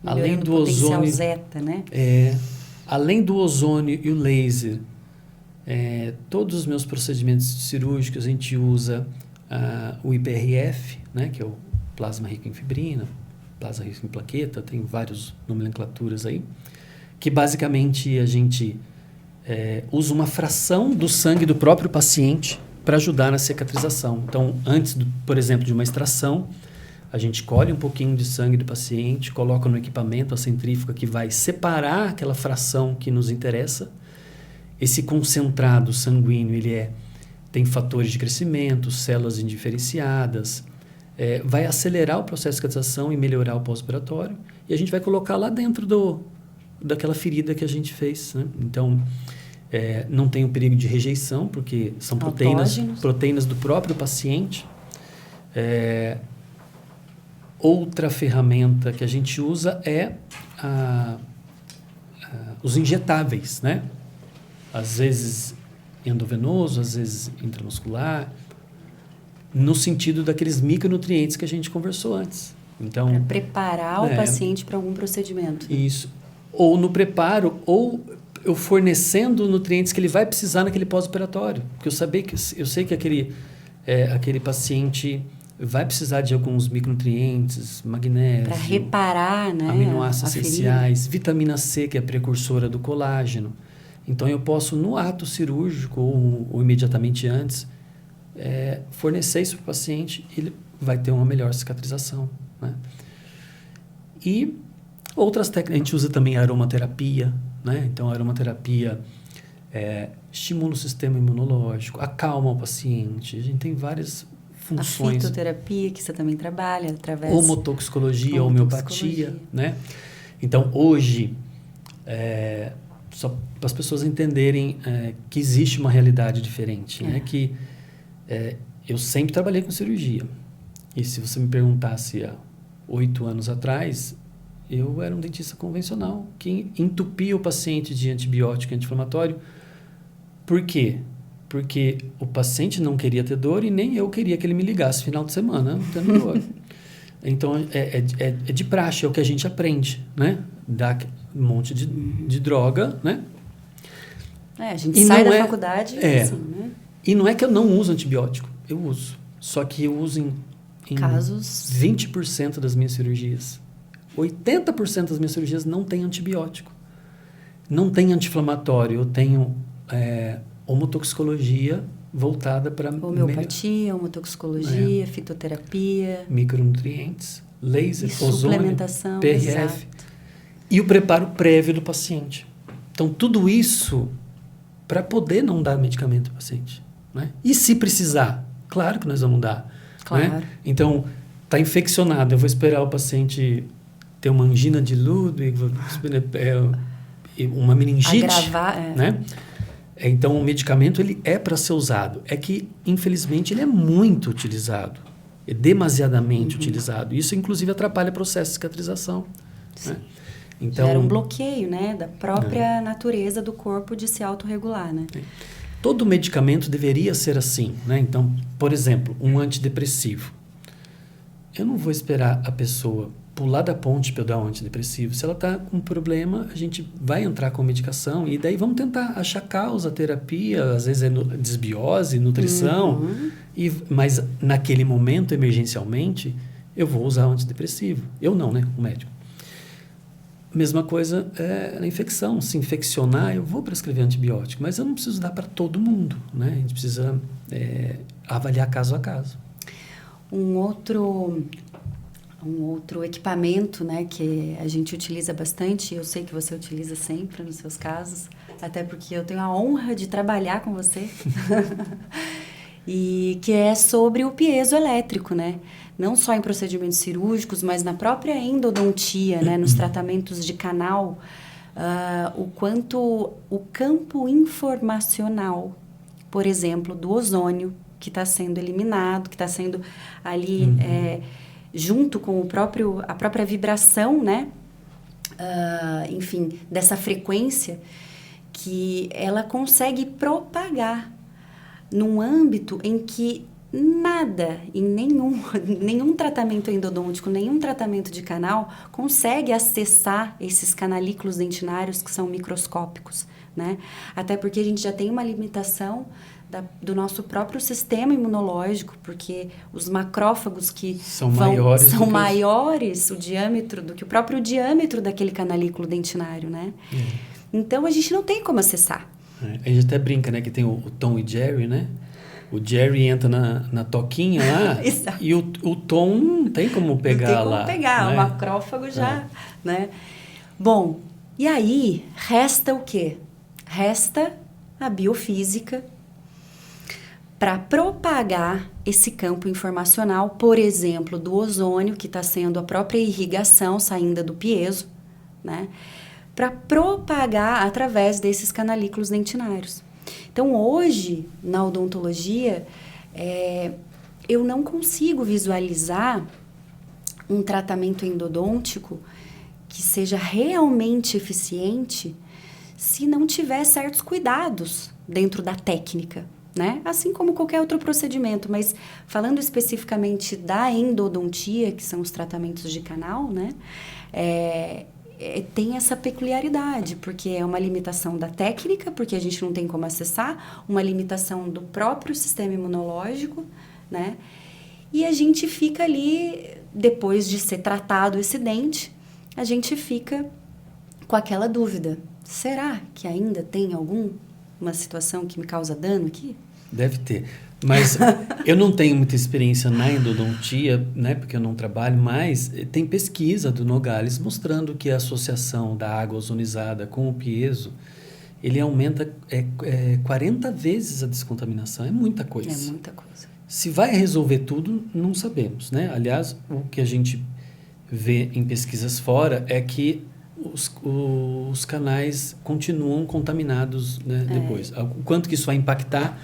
Além do ozônio, zeta, né? Além do ozônio e o laser, todos os meus procedimentos cirúrgicos a gente usa o IPRF, né, que é o plasma rico em fibrina, plasma rico em plaqueta, tem várias nomenclaturas aí, que basicamente a gente usa uma fração do sangue do próprio paciente para ajudar na cicatrização. Então, antes, por exemplo, de uma extração, a gente colhe um pouquinho de sangue do paciente, coloca no equipamento, a centrífuga, que vai separar aquela fração que nos interessa. Esse concentrado sanguíneo, ele tem fatores de crescimento, células indiferenciadas, vai acelerar o processo de cicatrização e melhorar o pós-operatório, e a gente vai colocar lá dentro daquela ferida que a gente fez, né? Então, não tem o perigo de rejeição, porque são proteínas do próprio paciente. Outra ferramenta que a gente usa é os injetáveis, né? Às vezes endovenoso, às vezes intramuscular, no sentido daqueles micronutrientes que a gente conversou antes. Então, para preparar o paciente para algum procedimento. Isso. Ou no preparo, ou eu fornecendo nutrientes que ele vai precisar naquele pós-operatório. Porque eu sei que aquele paciente vai precisar de alguns micronutrientes, magnésio, para reparar, né, aminoácidos essenciais, vitamina C, que é precursora do colágeno. Então, eu posso, no ato cirúrgico ou imediatamente antes, fornecer isso para o paciente, ele vai ter uma melhor cicatrização, né? E outras técnicas, a gente usa também a aromaterapia, né? Então, a aromaterapia estimula o sistema imunológico, acalma o paciente, a gente tem várias funções. A fitoterapia, que você também trabalha através... Homotoxicologia, homeopatia, né? Então, hoje, só para as pessoas entenderem que existe uma realidade diferente, né? Que eu sempre trabalhei com cirurgia. E se você me perguntasse há 8 anos atrás, eu era um dentista convencional, que entupia o paciente de antibiótico e anti-inflamatório. Por quê? Porque o paciente não queria ter dor e nem eu queria que ele me ligasse no final de semana tendo dor. Então, é de praxe, é o que a gente aprende, né? Dá um monte de droga, né? A gente sai da faculdade assim, né? E não é que eu não uso antibiótico, eu uso. Só que eu uso em casos... 20% das minhas cirurgias. 80% das minhas cirurgias não tem antibiótico. Não tem anti-inflamatório, eu tenho homotoxicologia voltada para... Homeopatia, homotoxicologia, fitoterapia... Micronutrientes, laser, ozônio, suplementação, PRF. exato. E o preparo prévio do paciente. Então, tudo isso para poder não dar medicamento ao paciente, né? E se precisar, claro que nós vamos dar. Claro. Né? Então, está infeccionado, eu vou esperar o paciente ter uma angina de Ludwig, uma meningite. Agravar, né? Então, o medicamento ele é para ser usado. É que, infelizmente, ele é muito utilizado. É demasiadamente utilizado. Isso, inclusive, atrapalha o processo de cicatrização. Né? Então, gera um bloqueio, né, da própria natureza do corpo de se autorregular, né? Todo medicamento deveria ser assim, né? Então, por exemplo, um antidepressivo. Eu não vou esperar a pessoa, pular da ponte para eu dar um antidepressivo. Se ela está com um problema, a gente vai entrar com medicação e daí vamos tentar achar causa, terapia, às vezes é desbiose, nutrição, mas naquele momento, emergencialmente, eu vou usar o antidepressivo. Eu não, né? O médico. Mesma coisa na infecção. Se infeccionar, eu vou prescrever antibiótico, mas eu não preciso dar para todo mundo, né? A gente precisa avaliar caso a caso. Um outro equipamento, né, que a gente utiliza bastante, eu sei que você utiliza sempre nos seus casos, até porque eu tenho a honra de trabalhar com você, e que é sobre o piezoelétrico, né? Não só em procedimentos cirúrgicos, mas na própria endodontia, né, nos tratamentos de canal, o quanto o campo informacional, por exemplo, do ozônio, que está sendo eliminado, que está sendo ali junto com a própria vibração, né? Enfim, dessa frequência, que ela consegue propagar num âmbito em que nada, em nenhum tratamento endodôntico, nenhum tratamento de canal consegue acessar esses canalículos dentinários que são microscópicos, né? Até porque a gente já tem uma limitação do nosso próprio sistema imunológico, porque os macrófagos que são maiores o diâmetro do que o próprio diâmetro daquele canalículo dentinário, né? Então a gente não tem como acessar. A gente até brinca, né, que tem o Tom e Jerry, né? O Jerry entra na toquinha lá e o Tom não tem como pegar lá. Não tem como pegar, né? O macrófago já, né? Bom, e aí resta o quê? Resta a biofísica para propagar esse campo informacional, por exemplo, do ozônio, que está sendo a própria irrigação saindo do piezo, né? Para propagar através desses canalículos dentinários. Então, hoje, na odontologia, eu não consigo visualizar um tratamento endodôntico que seja realmente eficiente se não tiver certos cuidados dentro da técnica, né? Assim como qualquer outro procedimento, mas falando especificamente da endodontia, que são os tratamentos de canal, né? Tem essa peculiaridade, porque é uma limitação da técnica, porque a gente não tem como acessar, uma limitação do próprio sistema imunológico, né? E a gente fica ali, depois de ser tratado esse dente, a gente fica com aquela dúvida. Será que ainda tem alguma situação que me causa dano aqui? Deve ter. Mas eu não tenho muita experiência na endodontia, né, porque eu não trabalho, mas tem pesquisa do Nogales mostrando que a associação da água ozonizada com o piezo, ele aumenta 40 vezes a descontaminação. É muita coisa. É muita coisa. Se vai resolver tudo, não sabemos, né? Aliás, o que a gente vê em pesquisas fora é que os canais continuam contaminados, né, depois. O quanto que isso vai impactar,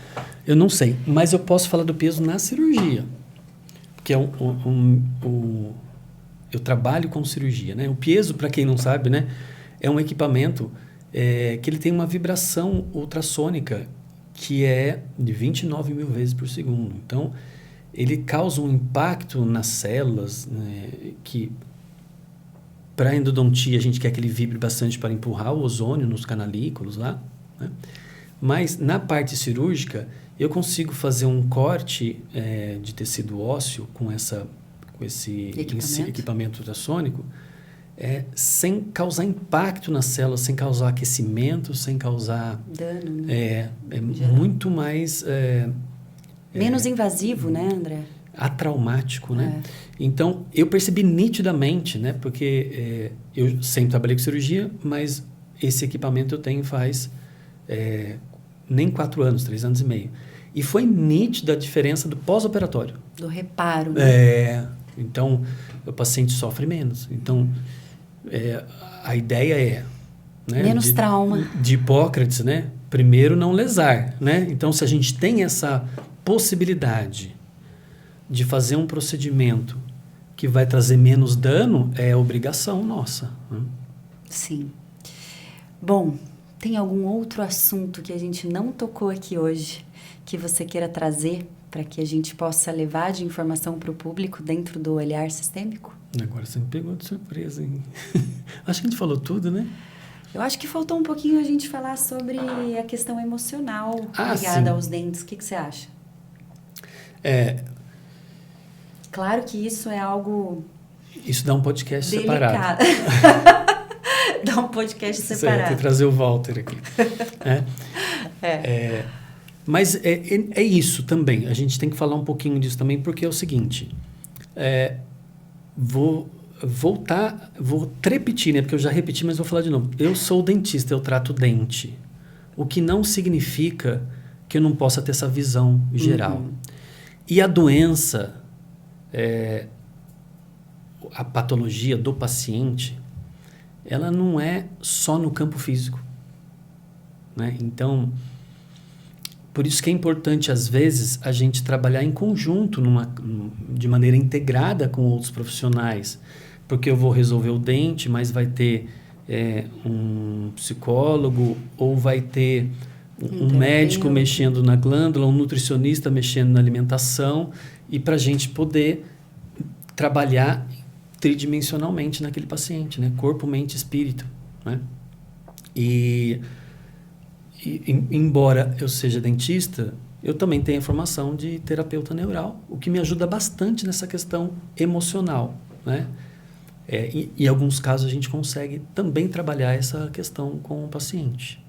eu não sei. Mas eu posso falar do peso na cirurgia. Porque eu trabalho com cirurgia, né? O piezo, para quem não sabe, né, é um equipamento que ele tem uma vibração ultrassônica que é de 29 mil vezes por segundo. Então, ele causa um impacto nas células, né, que... Para a endodontia, a gente quer que ele vibre bastante para empurrar o ozônio nos canalículos lá, né? Mas, na parte cirúrgica, eu consigo fazer um corte de tecido ósseo com esse equipamento ultrassônico sem causar impacto nas células, sem causar aquecimento, sem causar... dano, né? Muito mais... menos invasivo, né, André? Atraumático, né? Então, eu percebi nitidamente, né? Porque eu sempre trabalhei com cirurgia, mas esse equipamento eu tenho faz nem 4 anos, 3 anos e meio. E foi nítida a diferença do pós-operatório. Do reparo, né? Então, o paciente sofre menos. Então, a ideia né, menos trauma. De Hipócrates, né? Primeiro, não lesar, né? Então, se a gente tem essa possibilidade de fazer um procedimento que vai trazer menos dano, é obrigação nossa. Né? Sim. Bom, tem algum outro assunto que a gente não tocou aqui hoje que você queira trazer para que a gente possa levar de informação para o público dentro do olhar sistêmico? Agora você me pegou de surpresa, hein? Acho que a gente falou tudo, né? Eu acho que faltou um pouquinho a gente falar sobre a questão emocional ligada aos dentes. O que você acha? Claro que isso é algo... Isso dá um podcast delicado. Separado. Dá um podcast separado. Tem que trazer o Walter aqui. Mas é isso também. A gente tem que falar um pouquinho disso também, porque é o seguinte. Vou repetir, né? Porque eu já repeti, mas vou falar de novo. Eu sou dentista, eu trato dente. O que não significa que eu não possa ter essa visão geral. E a doença, a patologia do paciente, ela não é só no campo físico, né? Então, por isso que é importante, às vezes, a gente trabalhar em conjunto, de maneira integrada com outros profissionais. Porque eu vou resolver o dente, mas vai ter um psicólogo, ou vai ter um médico mexendo na glândula, um nutricionista mexendo na alimentação, e para a gente poder trabalhar tridimensionalmente naquele paciente, né? Corpo, mente, espírito, né? E embora eu seja dentista, eu também tenho a formação de terapeuta neural, o que me ajuda bastante nessa questão emocional, né? E em alguns casos a gente consegue também trabalhar essa questão com o paciente,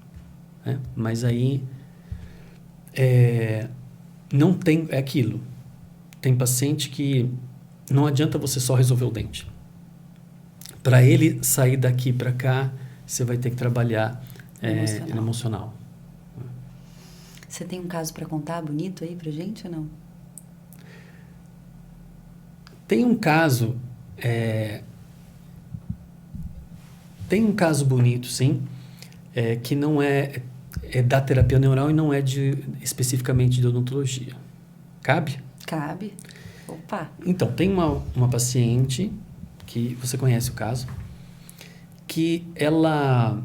né? Mas aí não tem aquilo. Tem paciente que não adianta você só resolver o dente. Para ele sair daqui para cá, você vai ter que trabalhar no emocional. Você tem um caso para contar bonito aí pra gente ou não? Tem um caso bonito, sim, que não é da terapia neural e não é especificamente de odontologia. Cabe? Cabe. Opa! Então, tem uma paciente, que você conhece o caso, que ela...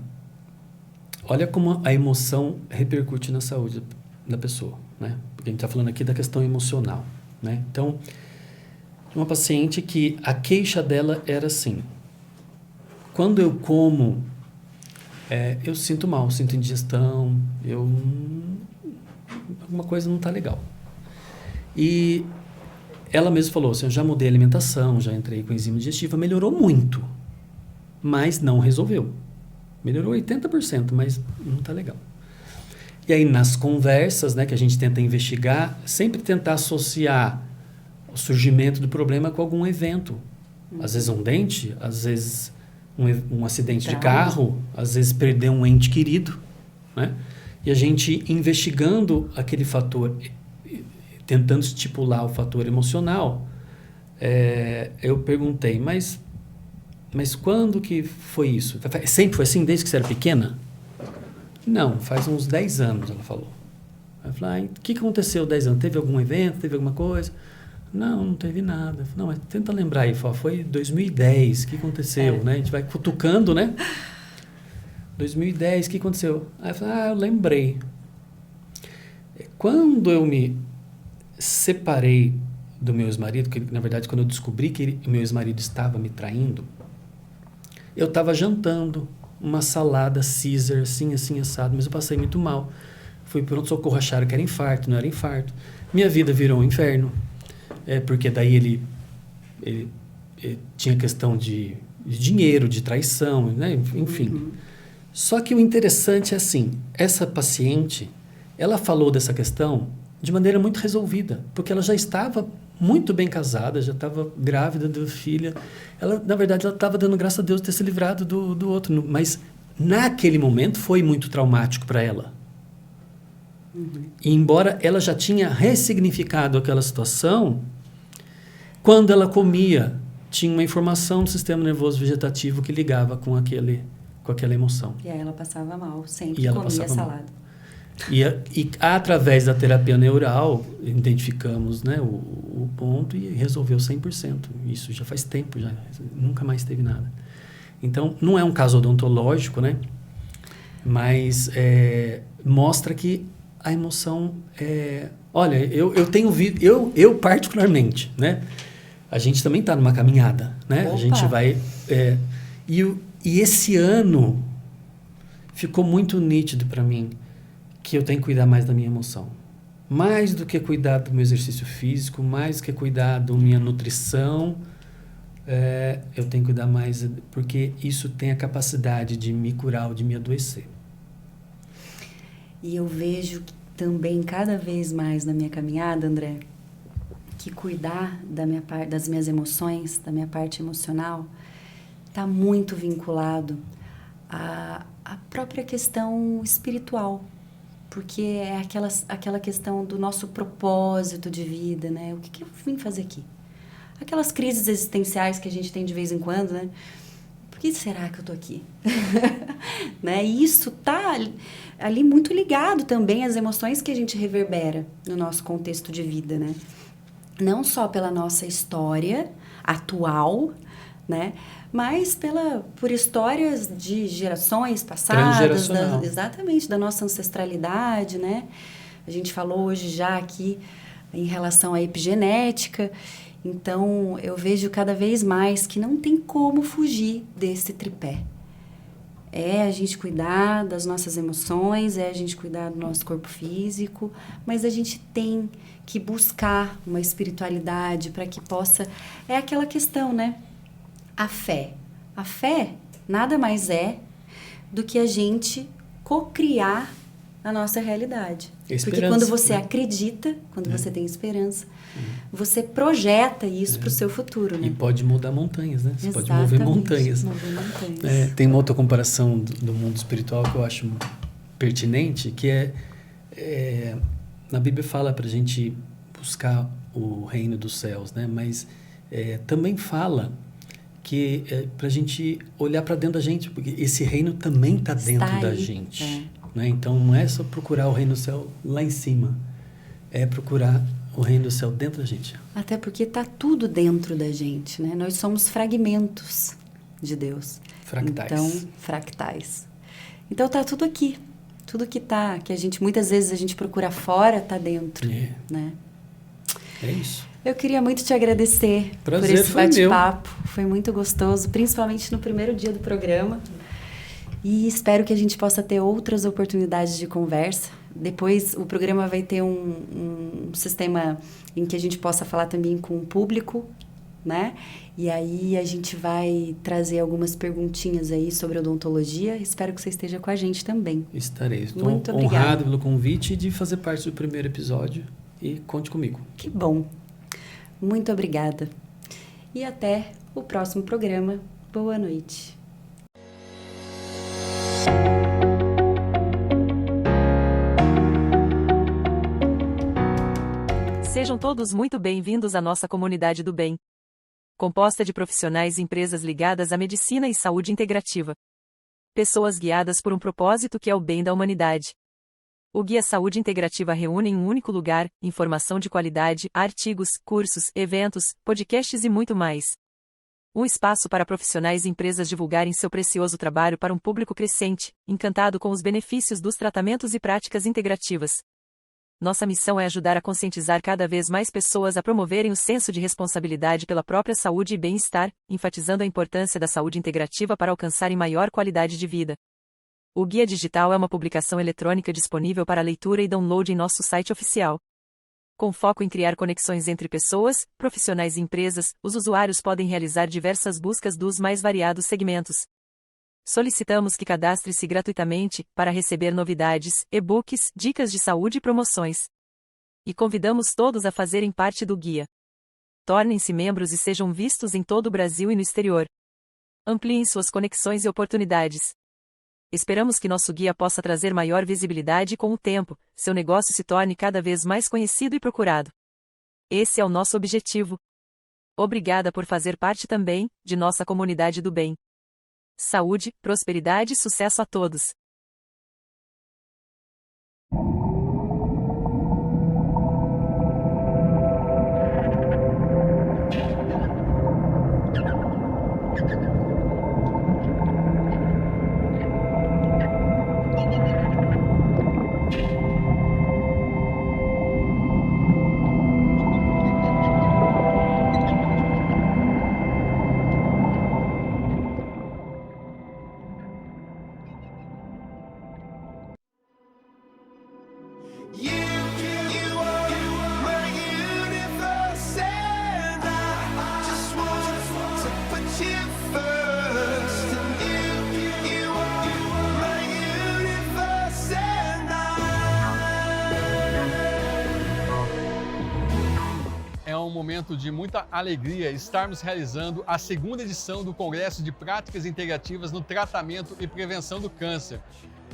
Olha como a emoção repercute na saúde da pessoa, né? Porque a gente está falando aqui da questão emocional, né? Então, uma paciente que a queixa dela era assim: quando eu como, eu sinto mal, sinto indigestão, alguma coisa não está legal. E ela mesma falou assim: eu já mudei a alimentação, já entrei com enzima digestiva, melhorou muito, mas não resolveu. Melhorou 80%, mas não está legal. E aí, nas conversas, né, que a gente tenta investigar, sempre tentar associar o surgimento do problema com algum evento. Às vezes um dente, às vezes um acidente de carro, às vezes perder um ente querido, né? E a gente investigando aquele fator, tentando estipular o fator emocional, eu perguntei, mas quando que foi isso? Sempre foi assim, desde que você era pequena? Não, faz uns 10 anos, ela falou. Eu falei, o que aconteceu 10 anos? Teve algum evento? Teve alguma coisa? Não teve nada. Não, mas tenta lembrar aí. Foi 2010, o que aconteceu? Né? A gente vai cutucando, né? 2010, o que aconteceu? Aí eu falei, eu lembrei. Quando eu me separei do meu ex-marido, que na verdade quando eu descobri que o meu ex-marido estava me traindo, eu estava jantando uma salada Caesar, assim, assado, mas eu passei muito mal. Fui para pronto-socorro, acharam que era infarto, não era infarto. Minha vida virou um inferno, porque daí ele tinha questão de dinheiro, de traição, né? Enfim. Uhum. Só que o interessante é assim, essa paciente, ela falou dessa questão de maneira muito resolvida, porque ela já estava muito bem casada, já estava grávida da filha. Na verdade, ela estava dando graças a Deus ter se livrado do outro. Mas, naquele momento, foi muito traumático para ela. Uhum. E, embora ela já tinha ressignificado aquela situação, quando ela comia, tinha uma informação do sistema nervoso vegetativo que ligava com aquela emoção. E aí ela passava mal, sempre comia salada. E através da terapia neural, identificamos, né, o ponto e resolveu 100%. Isso já faz tempo, já nunca mais teve nada. Então, não é um caso odontológico, né? Mas mostra que a emoção Olha, eu tenho eu particularmente, né? A gente também está numa caminhada, né? Opa. A gente vai... E esse ano ficou muito nítido para mim que eu tenho que cuidar mais da minha emoção. Mais do que cuidar do meu exercício físico, mais do que cuidar da minha nutrição, eu tenho que cuidar mais, porque isso tem a capacidade de me curar ou de me adoecer. E eu vejo também cada vez mais na minha caminhada, André, que cuidar das minhas emoções, da minha parte emocional, está muito vinculado à própria questão espiritual. Porque é aquela questão do nosso propósito de vida, né? O que eu vim fazer aqui? Aquelas crises existenciais que a gente tem de vez em quando, né? Por que será que eu tô aqui? Né? E isso tá ali muito ligado também às emoções que a gente reverbera no nosso contexto de vida, né? Não só pela nossa história atual, né? Mas por histórias de gerações passadas, exatamente, da nossa ancestralidade, né? A gente falou hoje já aqui em relação à epigenética. Então, eu vejo cada vez mais que não tem como fugir desse tripé. É a gente cuidar das nossas emoções, é a gente cuidar do nosso corpo físico, mas a gente tem que buscar uma espiritualidade para que possa... É aquela questão, né? A fé. A fé nada mais é do que a gente cocriar a nossa realidade. Porque quando você acredita, quando você tem esperança, você projeta isso para o seu futuro, né? E pode mudar montanhas, né? Você Exatamente, pode mover montanhas. Tem uma outra comparação do mundo espiritual que eu acho pertinente, que na Bíblia fala para a gente buscar o reino dos céus, né? Mas também fala que para a gente olhar para dentro da gente, porque esse reino também está dentro da gente. Né? Então, não é só procurar o reino do céu lá em cima, é procurar o reino do céu dentro da gente. Até porque está tudo dentro da gente, né? Nós somos fragmentos de Deus. Fractais. Então, está tudo aqui. Tudo que muitas vezes a gente procura fora, está dentro, né? É isso. Eu queria muito te agradecer por esse bate-papo. Foi muito gostoso, principalmente no primeiro dia do programa. E espero que a gente possa ter outras oportunidades de conversa. Depois o programa vai ter um sistema em que a gente possa falar também com o público, né? E aí a gente vai trazer algumas perguntinhas aí sobre odontologia. Espero que você esteja com a gente também. Estarei. Estou muito honrado pelo convite de fazer parte do primeiro episódio e conte comigo. Que bom. Muito obrigada. E até o próximo programa. Boa noite. Sejam todos muito bem-vindos à nossa comunidade do bem. Composta de profissionais e empresas ligadas à medicina e saúde integrativa. Pessoas guiadas por um propósito que é o bem da humanidade. O Guia Saúde Integrativa reúne em um único lugar informação de qualidade, artigos, cursos, eventos, podcasts e muito mais. Um espaço para profissionais e empresas divulgarem seu precioso trabalho para um público crescente, encantado com os benefícios dos tratamentos e práticas integrativas. Nossa missão é ajudar a conscientizar cada vez mais pessoas a promoverem o senso de responsabilidade pela própria saúde e bem-estar, enfatizando a importância da saúde integrativa para alcançarem maior qualidade de vida. O Guia Digital é uma publicação eletrônica disponível para leitura e download em nosso site oficial. Com foco em criar conexões entre pessoas, profissionais e empresas, os usuários podem realizar diversas buscas dos mais variados segmentos. Solicitamos que cadastre-se gratuitamente para receber novidades, e-books, dicas de saúde e promoções. E convidamos todos a fazerem parte do guia. Tornem-se membros e sejam vistos em todo o Brasil e no exterior. Ampliem suas conexões e oportunidades. Esperamos que nosso guia possa trazer maior visibilidade e, com o tempo, seu negócio se torne cada vez mais conhecido e procurado. Esse é o nosso objetivo. Obrigada por fazer parte também de nossa comunidade do bem. Saúde, prosperidade e sucesso a todos! É um momento de muita alegria estarmos realizando a segunda edição do Congresso de Práticas Integrativas no Tratamento e Prevenção do Câncer.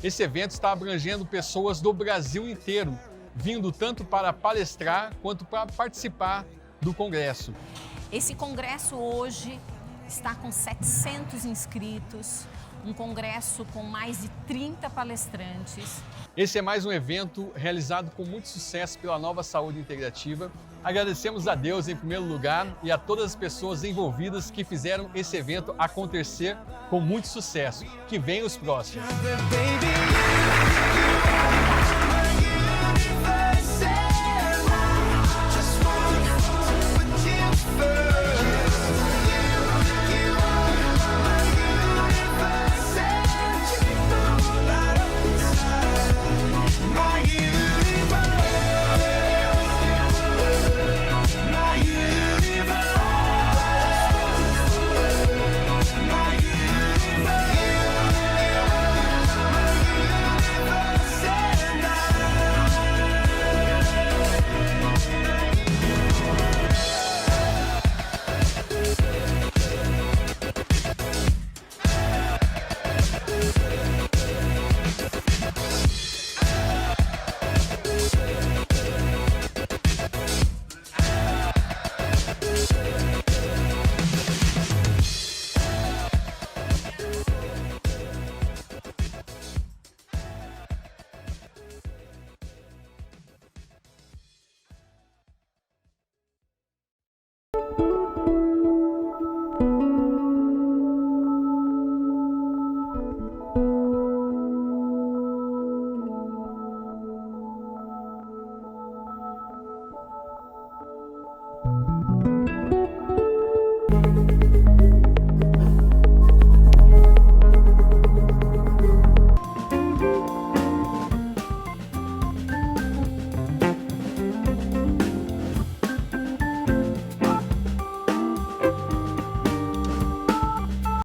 Esse evento está abrangendo pessoas do Brasil inteiro, vindo tanto para palestrar quanto para participar do Congresso. Esse congresso hoje está com 700 inscritos, um congresso com mais de 30 palestrantes. Esse é mais um evento realizado com muito sucesso pela Nova Saúde Integrativa. Agradecemos a Deus em primeiro lugar e a todas as pessoas envolvidas que fizeram esse evento acontecer com muito sucesso. Que venham os próximos!